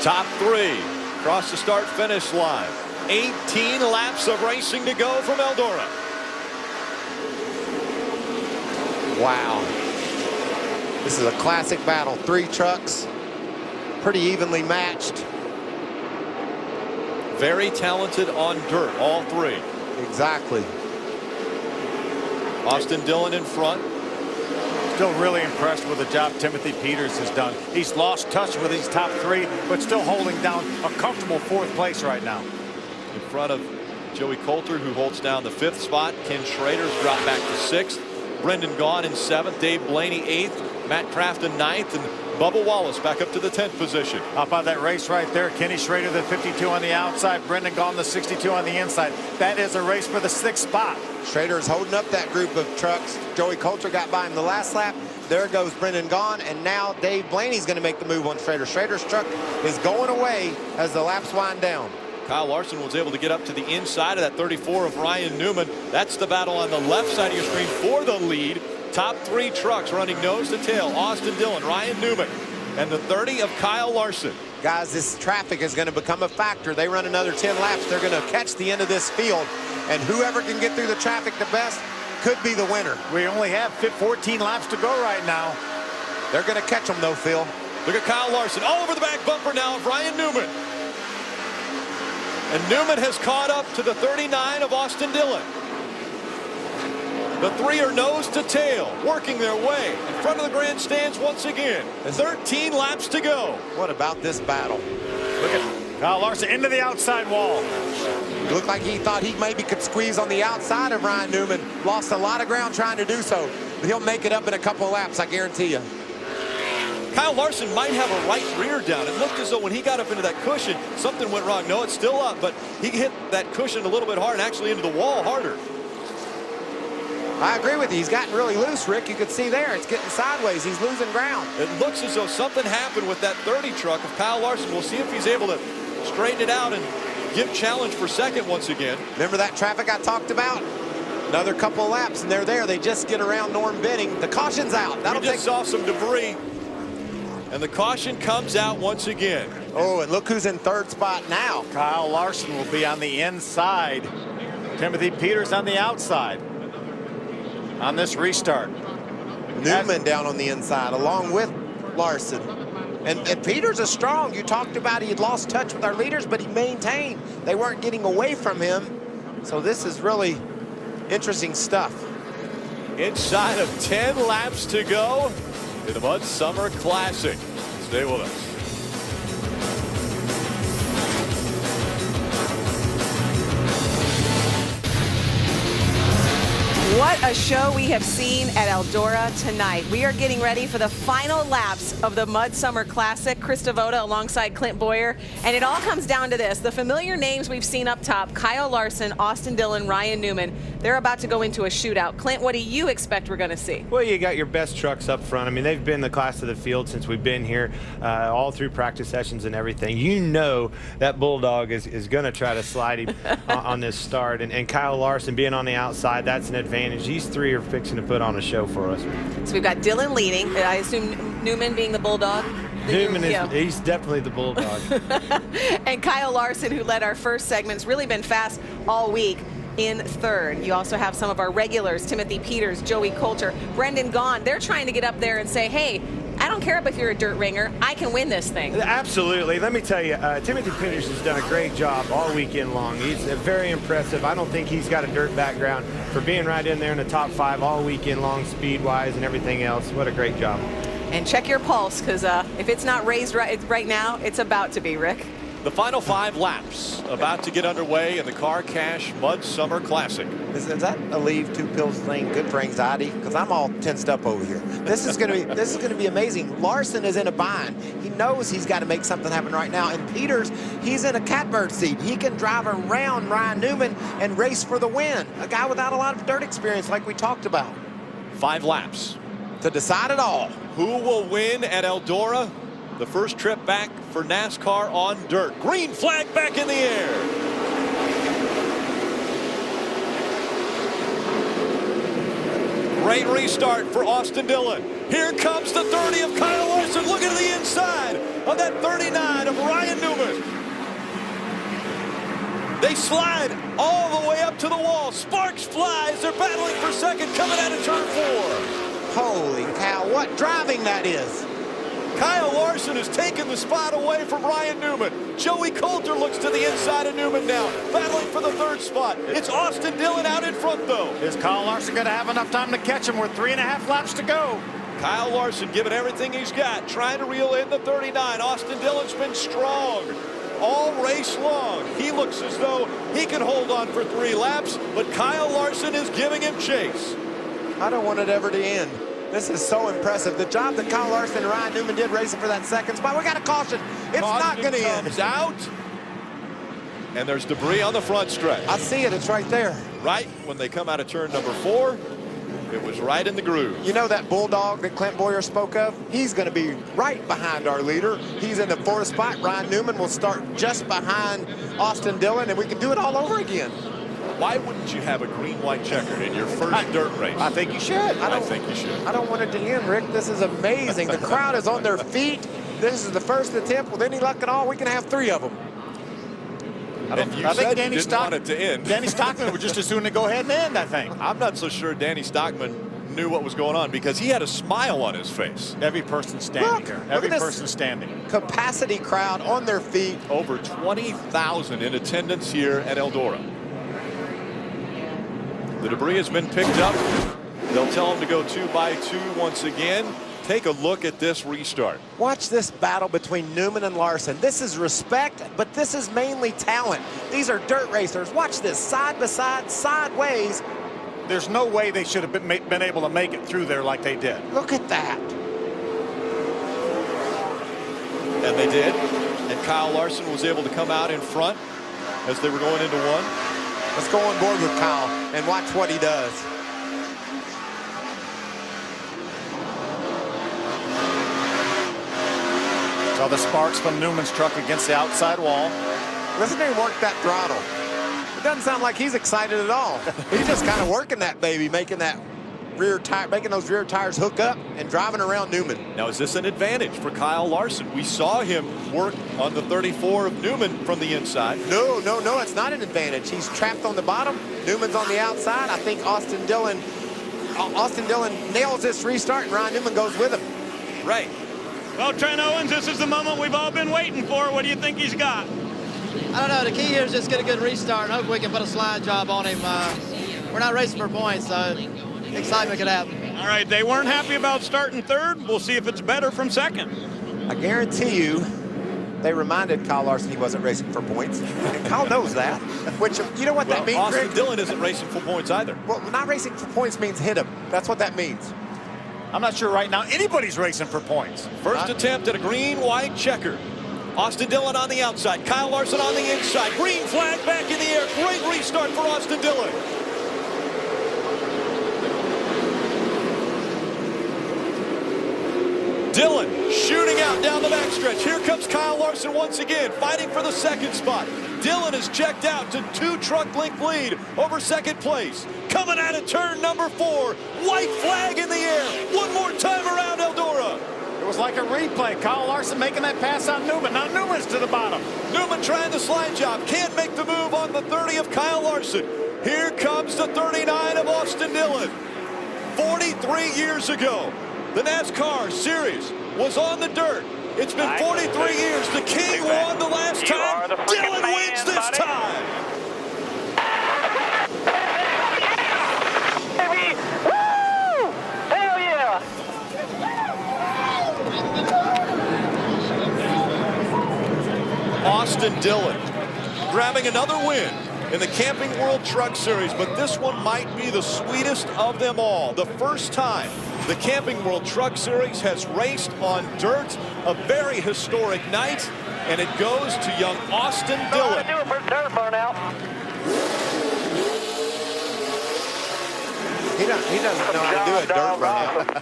Top three across the start-finish line. 18 laps of racing to go from Eldora. Wow. This is a classic battle. 3 trucks, pretty evenly matched. Very talented on dirt, all 3. Exactly. Austin Dillon in front. Still really impressed with the job Timothy Peters has done. He's lost touch with his top 3, but still holding down a comfortable 4th place right now. In front of Joey Coulter, who holds down the 5th spot. Ken Schrader's dropped back to 6th. Brendan Gaughan in 7th. Dave Blaney 8th. Matt Kraft in 9th. And Bubba Wallace back up to the 10th position. How about that race right there? Kenny Schrader, the 52 on the outside. Brendan Gaughan, the 62 on the inside. That is a race for the 6th spot. Schrader's holding up that group of trucks. Joey Coulter got by him the last lap. There goes Brendan Gaughan, and now Dave Blaney's going to make the move on Schrader. Schrader's truck is going away as the laps wind down. Kyle Larson was able to get up to the inside of that 34 of Ryan Newman. That's the battle on the left side of your screen for the lead. Top 3 trucks running nose to tail. Austin Dillon, Ryan Newman, and the 30 of Kyle Larson. Guys, this traffic is going to become a factor. They run another 10 laps. They're going to catch the end of this field, and whoever can get through the traffic the best could be the winner. We only have 14 laps to go right now. They're going to catch them, though, Phil. Look at Kyle Larson all over the back bumper now of Ryan Newman. And Newman has caught up to the 39 of Austin Dillon. The 3 are nose to tail, working their way in front of the grandstands once again. 13 laps to go. What about this battle? Look at Kyle Larson into the outside wall. It looked like he thought he maybe could squeeze on the outside of Ryan Newman. Lost a lot of ground trying to do so, but he'll make it up in a couple of laps, I guarantee you. Kyle Larson might have a right rear down. It looked as though when he got up into that cushion, something went wrong. No, it's still up, but he hit that cushion a little bit hard and actually into the wall harder. I agree with you. He's gotten really loose, Rick. You could see there. It's getting sideways. He's losing ground. It looks as though something happened with that 30 truck of Kyle Larson. We'll see if he's able to straighten it out and give challenge for second once again. Remember that traffic I talked about? Another couple of laps, and they're there. They just get around Norm Benning. The caution's out. We just saw some debris, and the caution comes out once again. Oh, and look who's in 3rd spot now. Kyle Larson will be on the inside. Timothy Peters on the outside on this restart. Newman down on the inside along with Larson. And Peters is strong. You talked about he had lost touch with our leaders, but he maintained. They weren't getting away from him. So this is really interesting stuff. Inside of 10 laps to go in the Mudsummer Classic. Stay with us. What a show we have seen at Eldora tonight. We are getting ready for the final laps of the Mudsummer Classic. Chris Devoda alongside Clint Boyer. And it all comes down to this. The familiar names we've seen up top, Kyle Larson, Austin Dillon, Ryan Newman, they're about to go into a shootout. Clint, what do you expect we're going to see? Well, you got your best trucks up front. I mean, they've been the class of the field since we've been here, all through practice sessions and everything. You know that Bulldog is going to try to slide him on this start. And Kyle Larson being on the outside, that's an advantage. These 3 are fixing to put on a show for us. So we've got Dillon leading. I assume Newman being the Bulldog. Newman he's definitely the Bulldog. And Kyle Larson, who led our first segment, has really been fast all week, in 3rd. You also have some of our regulars, Timothy Peters, Joey Coulter, Brendan Gaughan. They're trying to get up there and say, hey, I don't care if you're a dirt ringer. I can win this thing. Absolutely. Let me tell you, Timothy Peters has done a great job all weekend long. He's very impressive. I don't think he's got a dirt background for being right in there in the top 5 all weekend long, speed-wise and everything else. What a great job. And check your pulse, because if it's not raised right now, it's about to be, Rick. The final 5 laps about to get underway in the Car Cash Mudsummer Classic. Is that a leave 2 pills thing good for anxiety? Because I'm all tensed up over here. This is going to be amazing. Larson is in a bind. He knows he's got to make something happen right now. And Peters, he's in a catbird seat. He can drive around Ryan Newman and race for the win. A guy without a lot of dirt experience, like we talked about. 5 laps to decide it all. Who will win at Eldora? The first trip back for NASCAR on dirt. Green flag back in the air. Great restart for Austin Dillon. Here comes the 30 of Kyle Larson. Look at the inside. of that 39 of Ryan Newman. They slide all the way up to the wall. Sparks flies. They're battling for second, coming out of turn 4. Holy cow, what driving that is. Kyle Larson has taken the spot away from Ryan Newman. Joey Coulter looks to the inside of Newman now, battling for the 3rd spot. It's Austin Dillon out in front, though. Is Kyle Larson going to have enough time to catch him with 3.5 laps to go? Kyle Larson giving everything he's got, trying to reel in the 39. Austin Dillon's been strong all race long. He looks as though he can hold on for 3 laps, but Kyle Larson is giving him chase. I don't want it ever to end. This is so impressive. The job that Kyle Larson and Ryan Newman did racing for that 2nd spot. We got a caution. It's not going to end. Comes out, and there's debris on the front stretch. I see it. It's right there. Right when they come out of turn number 4, it was right in the groove. You know that bulldog that Clint Boyer spoke of? He's going to be right behind our leader. He's in the 4th spot. Ryan Newman will start just behind Austin Dillon, and we can do it all over again. Why wouldn't you have a green-white checkered in your first dirt race? I think you should. I think you should. I don't want it to end, Rick. This is amazing. The crowd is on their feet. This is the first attempt. With any luck at all, we can have 3 of them. I think Danny want it to end. Danny Stockman would just as soon to go ahead and end, I think. I'm not so sure Danny Stockman knew what was going on because he had a smile on his face. Every person standing here. Every person standing. Capacity crowd on their feet. Over 20,000 in attendance here at Eldora. The debris has been picked up. They'll tell them to go 2 by 2 once again. Take a look at this restart. Watch this battle between Newman and Larson. This is respect, but this is mainly talent. These are dirt racers. Watch this, side by side, sideways. There's no way they should have been able to make it through there like they did. Look at that. And they did. And Kyle Larson was able to come out in front as they were going into 1. Let's go on board with Kyle and watch what he does. Saw the sparks from Newman's truck against the outside wall. Listen to him work that throttle. It doesn't sound like he's excited at all. He's just kind of working that baby, making that rear tire, making those rear tires hook up and driving around Newman. Now, is this an advantage for Kyle Larson? We saw him work on the 34 of Newman from the inside. No, it's not an advantage. He's trapped on the bottom. Newman's on the outside. I think Austin Dillon nails this restart, and Ryan Newman goes with him. Right. Well, Trent Owens, this is the moment we've all been waiting for. What do you think he's got? I don't know. The key here is just get a good restart and hope we can put a slide job on him. We're not racing for points, so excitement could happen. All right, they weren't happy about starting 3rd. We'll see if it's better from 2nd. I guarantee you they reminded Kyle Larson he wasn't racing for points. And Kyle knows that. Which, you know what that means, Austin Rick? Dillon isn't racing for points either. Well, not racing for points means hit him. That's what that means. I'm not sure right now anybody's racing for points. First attempt at a green-white checker. Austin Dillon on the outside. Kyle Larson on the inside. Green flag back in the air. Great restart for Austin Dillon. Dillon shooting out down the backstretch. Here comes Kyle Larson once again, fighting for the 2nd spot. Dillon is checked out to 2 truck length lead over 2nd place. Coming out of turn number 4. White flag in the air. One more time around Eldora. It was like a replay. Kyle Larson making that pass on Newman. Now Newman's to the bottom. Newman trying the slide job. Can't make the move on the 30 of Kyle Larson. Here comes the 39 of Austin Dillon. 43 years ago, the NASCAR series was on the dirt. It's been 43 years. The King won the last time. Dillon wins this time. Baby! Woo! Hell yeah! Austin Dillon grabbing another win in the Camping World Truck Series, but this one might be the sweetest of them all. The first time the Camping World Truck Series has raced on dirt, a very historic night, and it goes to young Austin Dillon. Do it for dirt burnout. He doesn't know how to do a dirt burnout.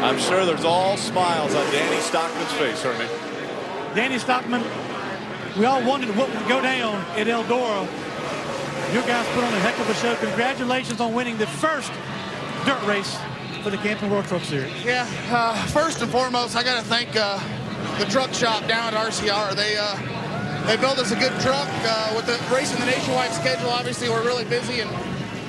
I'm sure there's all smiles on Danny Stockman's face, Herman. Danny Stockman, we all wondered what would go down at Eldora. Your guys put on a heck of a show. Congratulations on winning the first dirt race for the Camping World Truck Series? Yeah, first and foremost, I got to thank the truck shop down at RCR. They built us a good truck. With the racing the nationwide schedule, obviously we're really busy, and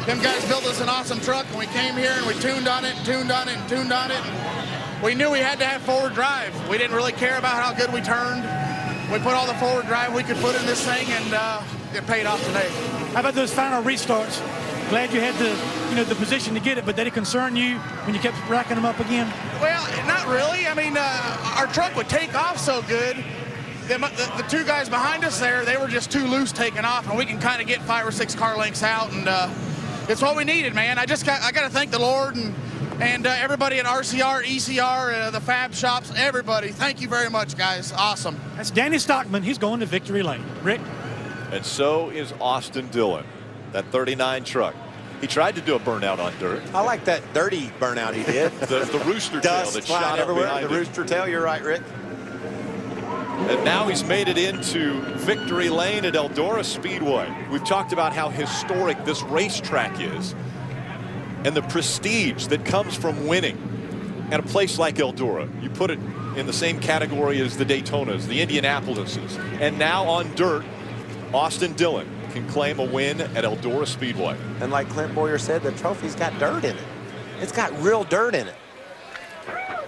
them guys built us an awesome truck, and we came here and we tuned on it, and tuned on it, and tuned on it. And we knew we had to have forward drive. We didn't really care about how good we turned. We put all the forward drive we could put in this thing, and it paid off today. How about those final restarts? Glad you had the position to get it, but did it concern you when you kept racking them up again? Well, not really. I mean, our truck would take off so good. The two guys behind us there, they were just too loose taking off, and we can kind of get 5 or 6 car lengths out, and it's what we needed, man. I got to thank the Lord and everybody at RCR, ECR, the Fab Shops, everybody. Thank you very much, guys. Awesome. That's Danny Stockman. He's going to victory lane. Rick? And so is Austin Dillon, that 39 truck. He tried to do a burnout on dirt. I like that dirty burnout he did. the rooster tail Dust that flying shot up everywhere. behind The him. rooster tail, you're right, Rick. And now he's made it into victory lane at Eldora Speedway. We've talked about how historic this racetrack is and the prestige that comes from winning at a place like Eldora. You put it in the same category as the Daytonas, the Indianapolises, and now on dirt, Austin Dillon can claim a win at Eldora Speedway. And like Clint Boyer said, the trophy's got dirt in it. It's got real dirt in it.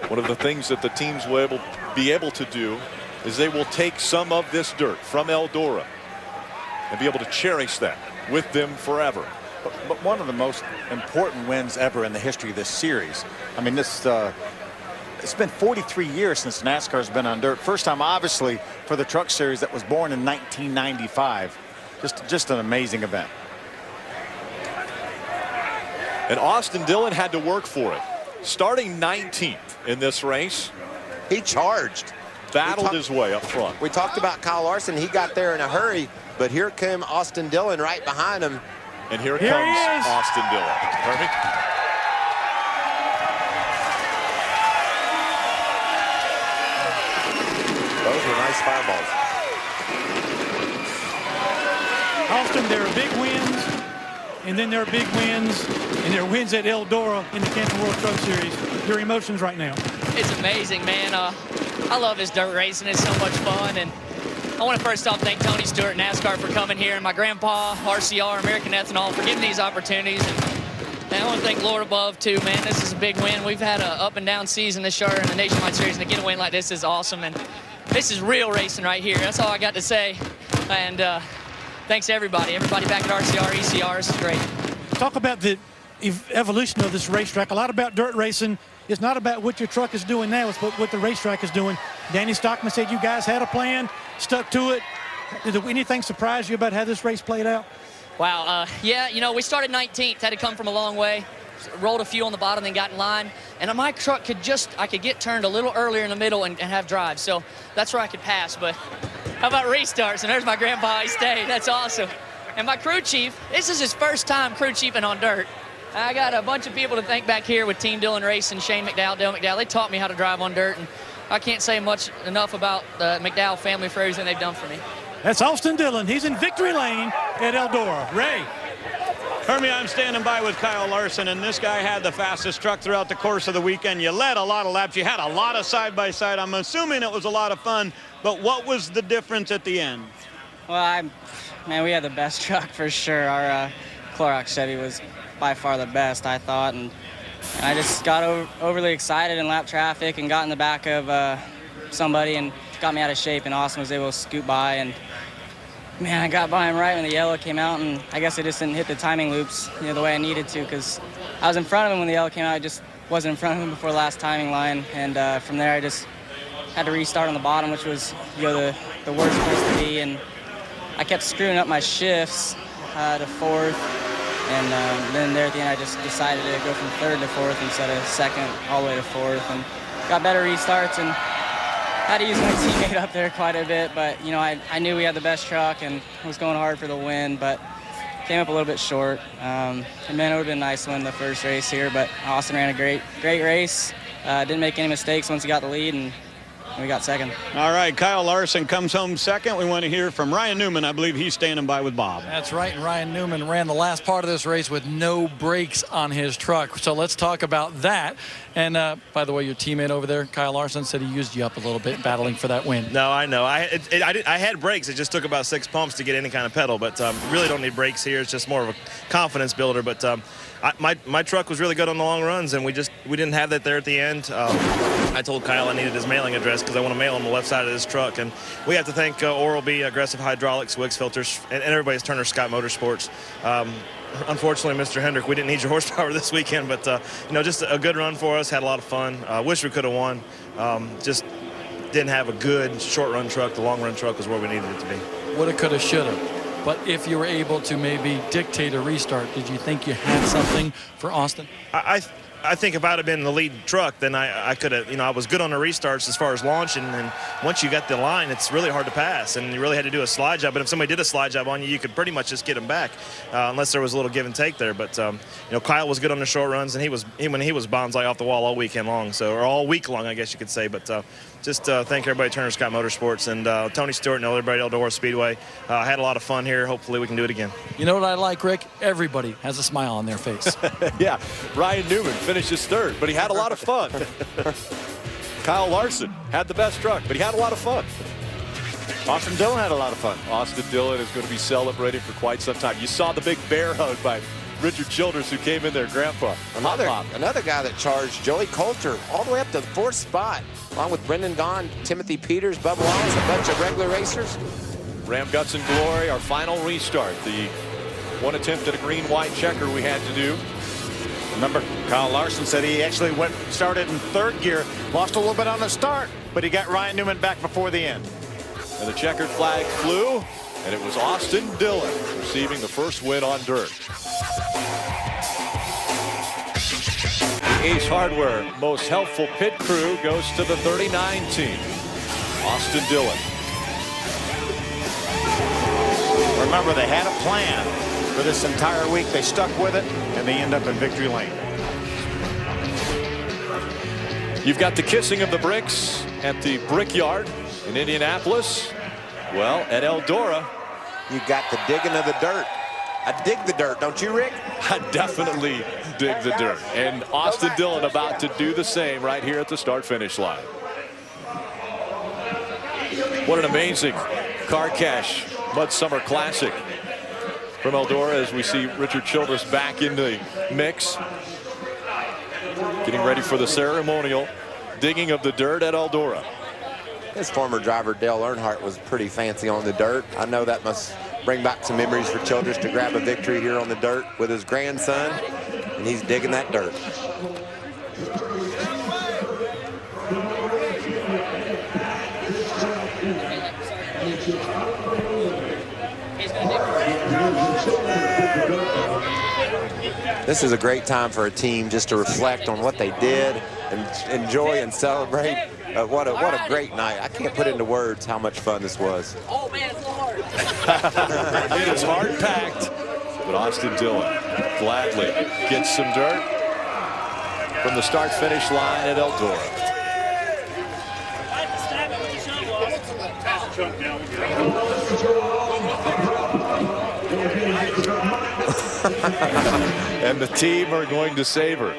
One of the things that the teams will be able to do is they will take some of this dirt from Eldora and be able to cherish that with them forever. But one of the most important wins ever in the history of this series. I mean, this it's been 43 years since NASCAR's been on dirt. First time, obviously, for the Truck Series that was born in 1995. Just an amazing event. And Austin Dillon had to work for it. Starting 19th in this race. He charged. Battled his way up front. We talked about Kyle Larson. He got there in a hurry, but here came Austin Dillon right behind him. And here comes Austin Dillon. Herbie? Those were nice fireballs. Austin, there are big wins, and then there are big wins, and there are wins at Eldora in the Camping World Truck Series. Your emotions right now? It's amazing, man. I love this dirt racing. It's so much fun, and I want to first off thank Tony Stewart and NASCAR for coming here, and my grandpa, RCR, American Ethanol, for giving these opportunities. And I want to thank Lord above, too, man. This is a big win. We've had an up-and-down season this year in the Nationwide Series, and to get a win like this is awesome. And this is real racing right here. That's all I got to say. And thanks to everybody back at RCR, ECR. This is great. Talk about the evolution of this racetrack. A lot about dirt racing. It's not about what your truck is doing now. It's what the racetrack is doing. Danny Stockman said you guys had a plan, stuck to it. Did anything surprise you about how this race played out? Wow, yeah, you know, we started 19th, had to come from a long way. Rolled a few on the bottom, then got in line. And my truck I could get turned a little earlier in the middle and have drive. So that's where I could pass. But how about restarts? And there's my grandpa, he stayed. That's awesome. And my crew chief, this is his first time crew chiefing on dirt. I got a bunch of people to thank back here with Team Dillon Racing, Shane McDowell, Dale McDowell. They taught me how to drive on dirt, and I can't say much enough about the McDowell family for everything they've done for me. That's Austin Dillon. He's in victory lane at Eldora. Ray. Hermie, I'm standing by with Kyle Larson, and this guy had the fastest truck throughout the course of the weekend. You led a lot of laps. You had a lot of side-by-side. I'm assuming it was a lot of fun, but what was the difference at the end? Well, man, we had the best truck for sure. Our Clorox Chevy was by far the best, I thought, and I just got overly excited in lap traffic and got in the back of somebody and got me out of shape, and Austin was able to scoot by, and man, I got by him right when the yellow came out, and I guess I just didn't hit the timing loops, the way I needed to, because I was in front of him when the yellow came out. I just wasn't in front of him before the last timing line, and from there I just had to restart on the bottom, which was the worst place to be, and I kept screwing up my shifts to fourth. And then there at the end, I just decided to go from third to fourth instead of second all the way to fourth, and got better restarts and had to use my teammate up there quite a bit. But, I knew we had the best truck and was going hard for the win, but came up a little bit short. And man, it would have been nice to win the first race here, but Austin ran a great race. Didn't make any mistakes once he got the lead, and We got second. All right, Kyle Larson comes home second. We want to hear from Ryan Newman. I believe he's standing by with Bob. That's right, and Ryan Newman ran the last part of this race with no brakes on his truck. So let's talk about that. And by the way, your teammate over there, Kyle Larson, said he used you up a little bit battling for that win. No, I know. I had brakes. It just took about 6 pumps to get any kind of pedal, but really don't need brakes here. It's just more of a confidence builder. But my truck was really good on the long runs, and we didn't have that there at the end. I told Kyle I needed his mailing address because I want to mail him the left side of this truck, and we have to thank Oral-B, Aggressive Hydraulics, Wicks Filters, and everybody's Turner Scott Motorsports. Unfortunately, Mr. Hendrick, we didn't need your horsepower this weekend, but just a good run for us. Had a lot of fun. Wish we could have won. Just didn't have a good short run truck. The long run truck was where we needed it to be. Woulda, coulda, shoulda. But if you were able to maybe dictate a restart, did you think you had something for Austin? I think if I'd have been the lead truck, then I could have, I was good on the restarts as far as launching. And once you got the line, it's really hard to pass. And you really had to do a slide job. But if somebody did a slide job on you, you could pretty much just get them back, unless there was a little give and take there. But, Kyle was good on the short runs, and he was bonsai off the wall all weekend long. Or all week long, I guess you could say. But just thank everybody at Turner Scott Motorsports and Tony Stewart and everybody at Eldora Speedway. I had a lot of fun here. Hopefully we can do it again. You know what I like, Rick? Everybody has a smile on their face. Yeah, Ryan Newman finishes third, but he had a lot of fun. Kyle Larson had the best truck, but he had a lot of fun. Austin Dillon had a lot of fun. Austin Dillon is going to be celebrating for quite some time. You saw the big bear hug by Richard Childress, who came in there, Grandpa. Another guy that charged, Joey Coulter, all the way up to the 4th spot, along with Brendan Gaughan, Timothy Peters, Bubba Wallace, a bunch of regular racers. Ram Guts and Glory, our final restart. The one attempt at a green-white checker we had to do. Remember, Kyle Larson said he actually started in 3rd gear, lost a little bit on the start, but he got Ryan Newman back before the end. And the checkered flag flew, and it was Austin Dillon receiving the first win on dirt. The Ace Hardware Most Helpful Pit Crew goes to the 39 team. Austin Dillon. Remember, they had a plan for this entire week. They stuck with it, and they end up in victory lane. You've got the kissing of the bricks at the Brickyard in Indianapolis. Well, at Eldora, you got the digging of the dirt. I dig the dirt, don't you, Rick? I definitely dig the dirt. And Austin Dillon about to do the same right here at the start-finish line. What an amazing Car Cash Mudsummer Classic from Eldora as we see Richard Childress back in the mix. Getting ready for the ceremonial digging of the dirt at Eldora. His former driver, Dale Earnhardt, was pretty fancy on the dirt. I know that must bring back some memories for Childress to grab a victory here on the dirt with his grandson, and he's digging that dirt. This is a great time for a team just to reflect on what they did and enjoy and celebrate. What a great night. I can't put into words how much fun this was. Oh, man, it's hard. It is hard packed, but Austin Dillon gladly gets some dirt from the start-finish line at Eldora. And the team are going to savor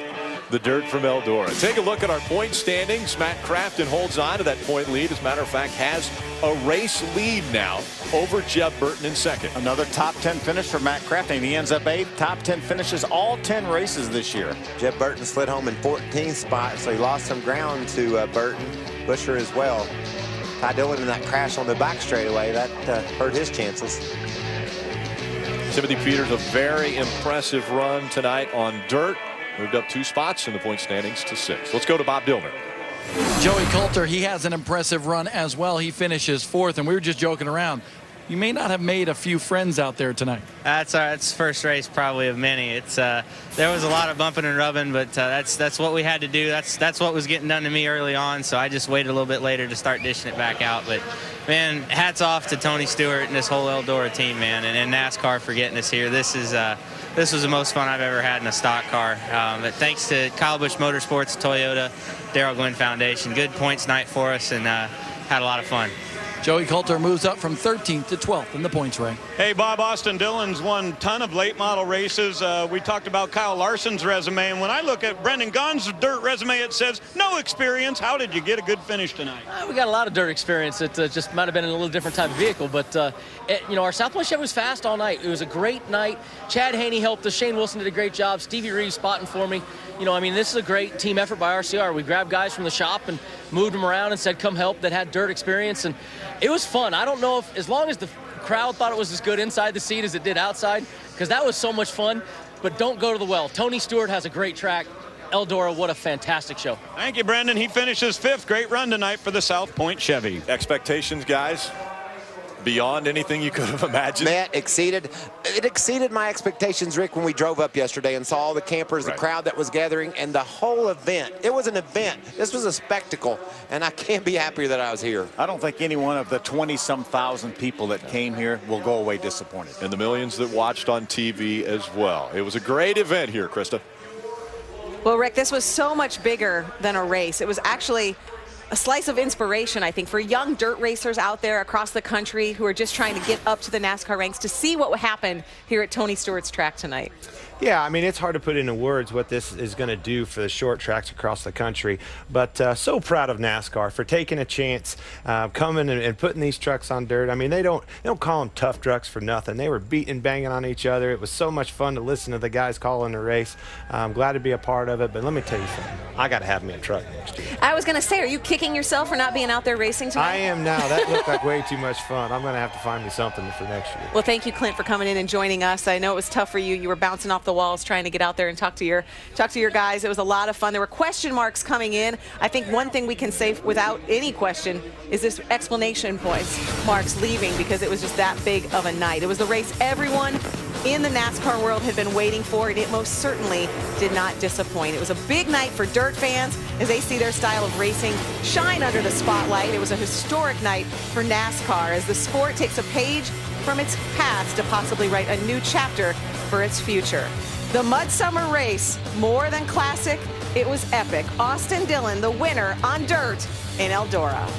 the dirt from Eldora. Take a look at our point standings. Matt Crafton holds on to that point lead. As a matter of fact, has a race lead now over Jeb Burton in second. Another top 10 finish for Matt Crafton. He ends up 8th. Top 10 finishes all 10 races this year. Jeb Burton slid home in 14th spot, so he lost some ground to Burton. Busher as well. Ty Dillon in that crash on the back straightaway, that hurt his chances. Timothy Peters, a very impressive run tonight on dirt. Moved up 2 spots in the point standings to 6. Let's go to Bob Dillner. Joey Coulter, he has an impressive run as well. He finishes 4th, and we were just joking around. you may not have made a few friends out there tonight. That's first race probably of many. There was a lot of bumping and rubbing, but that's what we had to do. That's what was getting done to me early on, so I just waited a little bit later to start dishing it back out. But man, hats off to Tony Stewart and this whole Eldora team, man, and NASCAR for getting us here. This was the most fun I've ever had in a stock car. But thanks to Kyle Busch Motorsports, Toyota, Darrell Gwynn Foundation. Good points night for us, and had a lot of fun. Joey Coulter moves up from 13th to 12th in the points rank. Hey, Bob, Austin Dillon's won a ton of late model races. We talked about Kyle Larson's resume, and when I look at Brendan Gaughan's dirt resume, it says no experience. How did you get a good finish tonight? We got a lot of dirt experience. It just might have been in a little different type of vehicle, but our Southwest Chevy was fast all night. It was a great night. Chad Haney helped us. Shane Wilson did a great job. Stevie Reeves spotting for me. This is a great team effort by RCR. We grabbed guys from the shop and moved them around and said, come help, that had dirt experience, and it was fun. I don't know if, as long as the crowd thought it was as good inside the seat as it did outside, because that was so much fun, but don't go to the well. Tony Stewart has a great track. Eldora, what a fantastic show. Thank you, Brendan. He finishes 5th. Great run tonight for the South Point Chevy. Expectations, guys? Beyond anything you could have imagined? Matt, it exceeded my expectations, Rick, when we drove up yesterday and saw all the campers, the crowd that was gathering, and the whole event. It was an event. This was a spectacle, and I can't be happier that I was here. I don't think any one of the 20-some thousand people that came here will go away disappointed. And the millions that watched on TV as well. It was a great event here, Krista. Well, Rick, this was so much bigger than a race. It was actually a slice of inspiration, I think, for young dirt racers out there across the country who are just trying to get up to the NASCAR ranks to see what happened here at Tony Stewart's track tonight. Yeah, I mean, it's hard to put into words what this is going to do for the short tracks across the country, but so proud of NASCAR for taking a chance, coming and putting these trucks on dirt. I mean, they don't call them tough trucks for nothing. They were beating, banging on each other. It was so much fun to listen to the guys calling the race. I'm glad to be a part of it, but let me tell you something. I got to have me a truck next year. I was going to say, are you kicking yourself for not being out there racing tonight? I am now. That looked like way too much fun. I'm going to have to find me something for next year. Well, thank you, Clint, for coming in and joining us. I know it was tough for you. You were bouncing off the walls trying to get out there and talk to your guys. It was a lot of fun. There were question marks coming in. I think one thing we can say without any question is this explanation marks leaving, because it was just that big of a night. It was the race everyone in the NASCAR world had been waiting for, and it most certainly did not disappoint. It was a big night for dirt fans as they see their style of racing shine under the spotlight. It was a historic night for NASCAR as the sport takes a page from its past to possibly write a new chapter for its future. The Mudsummer race, more than classic, it was epic. Austin Dillon, the winner on dirt in Eldora.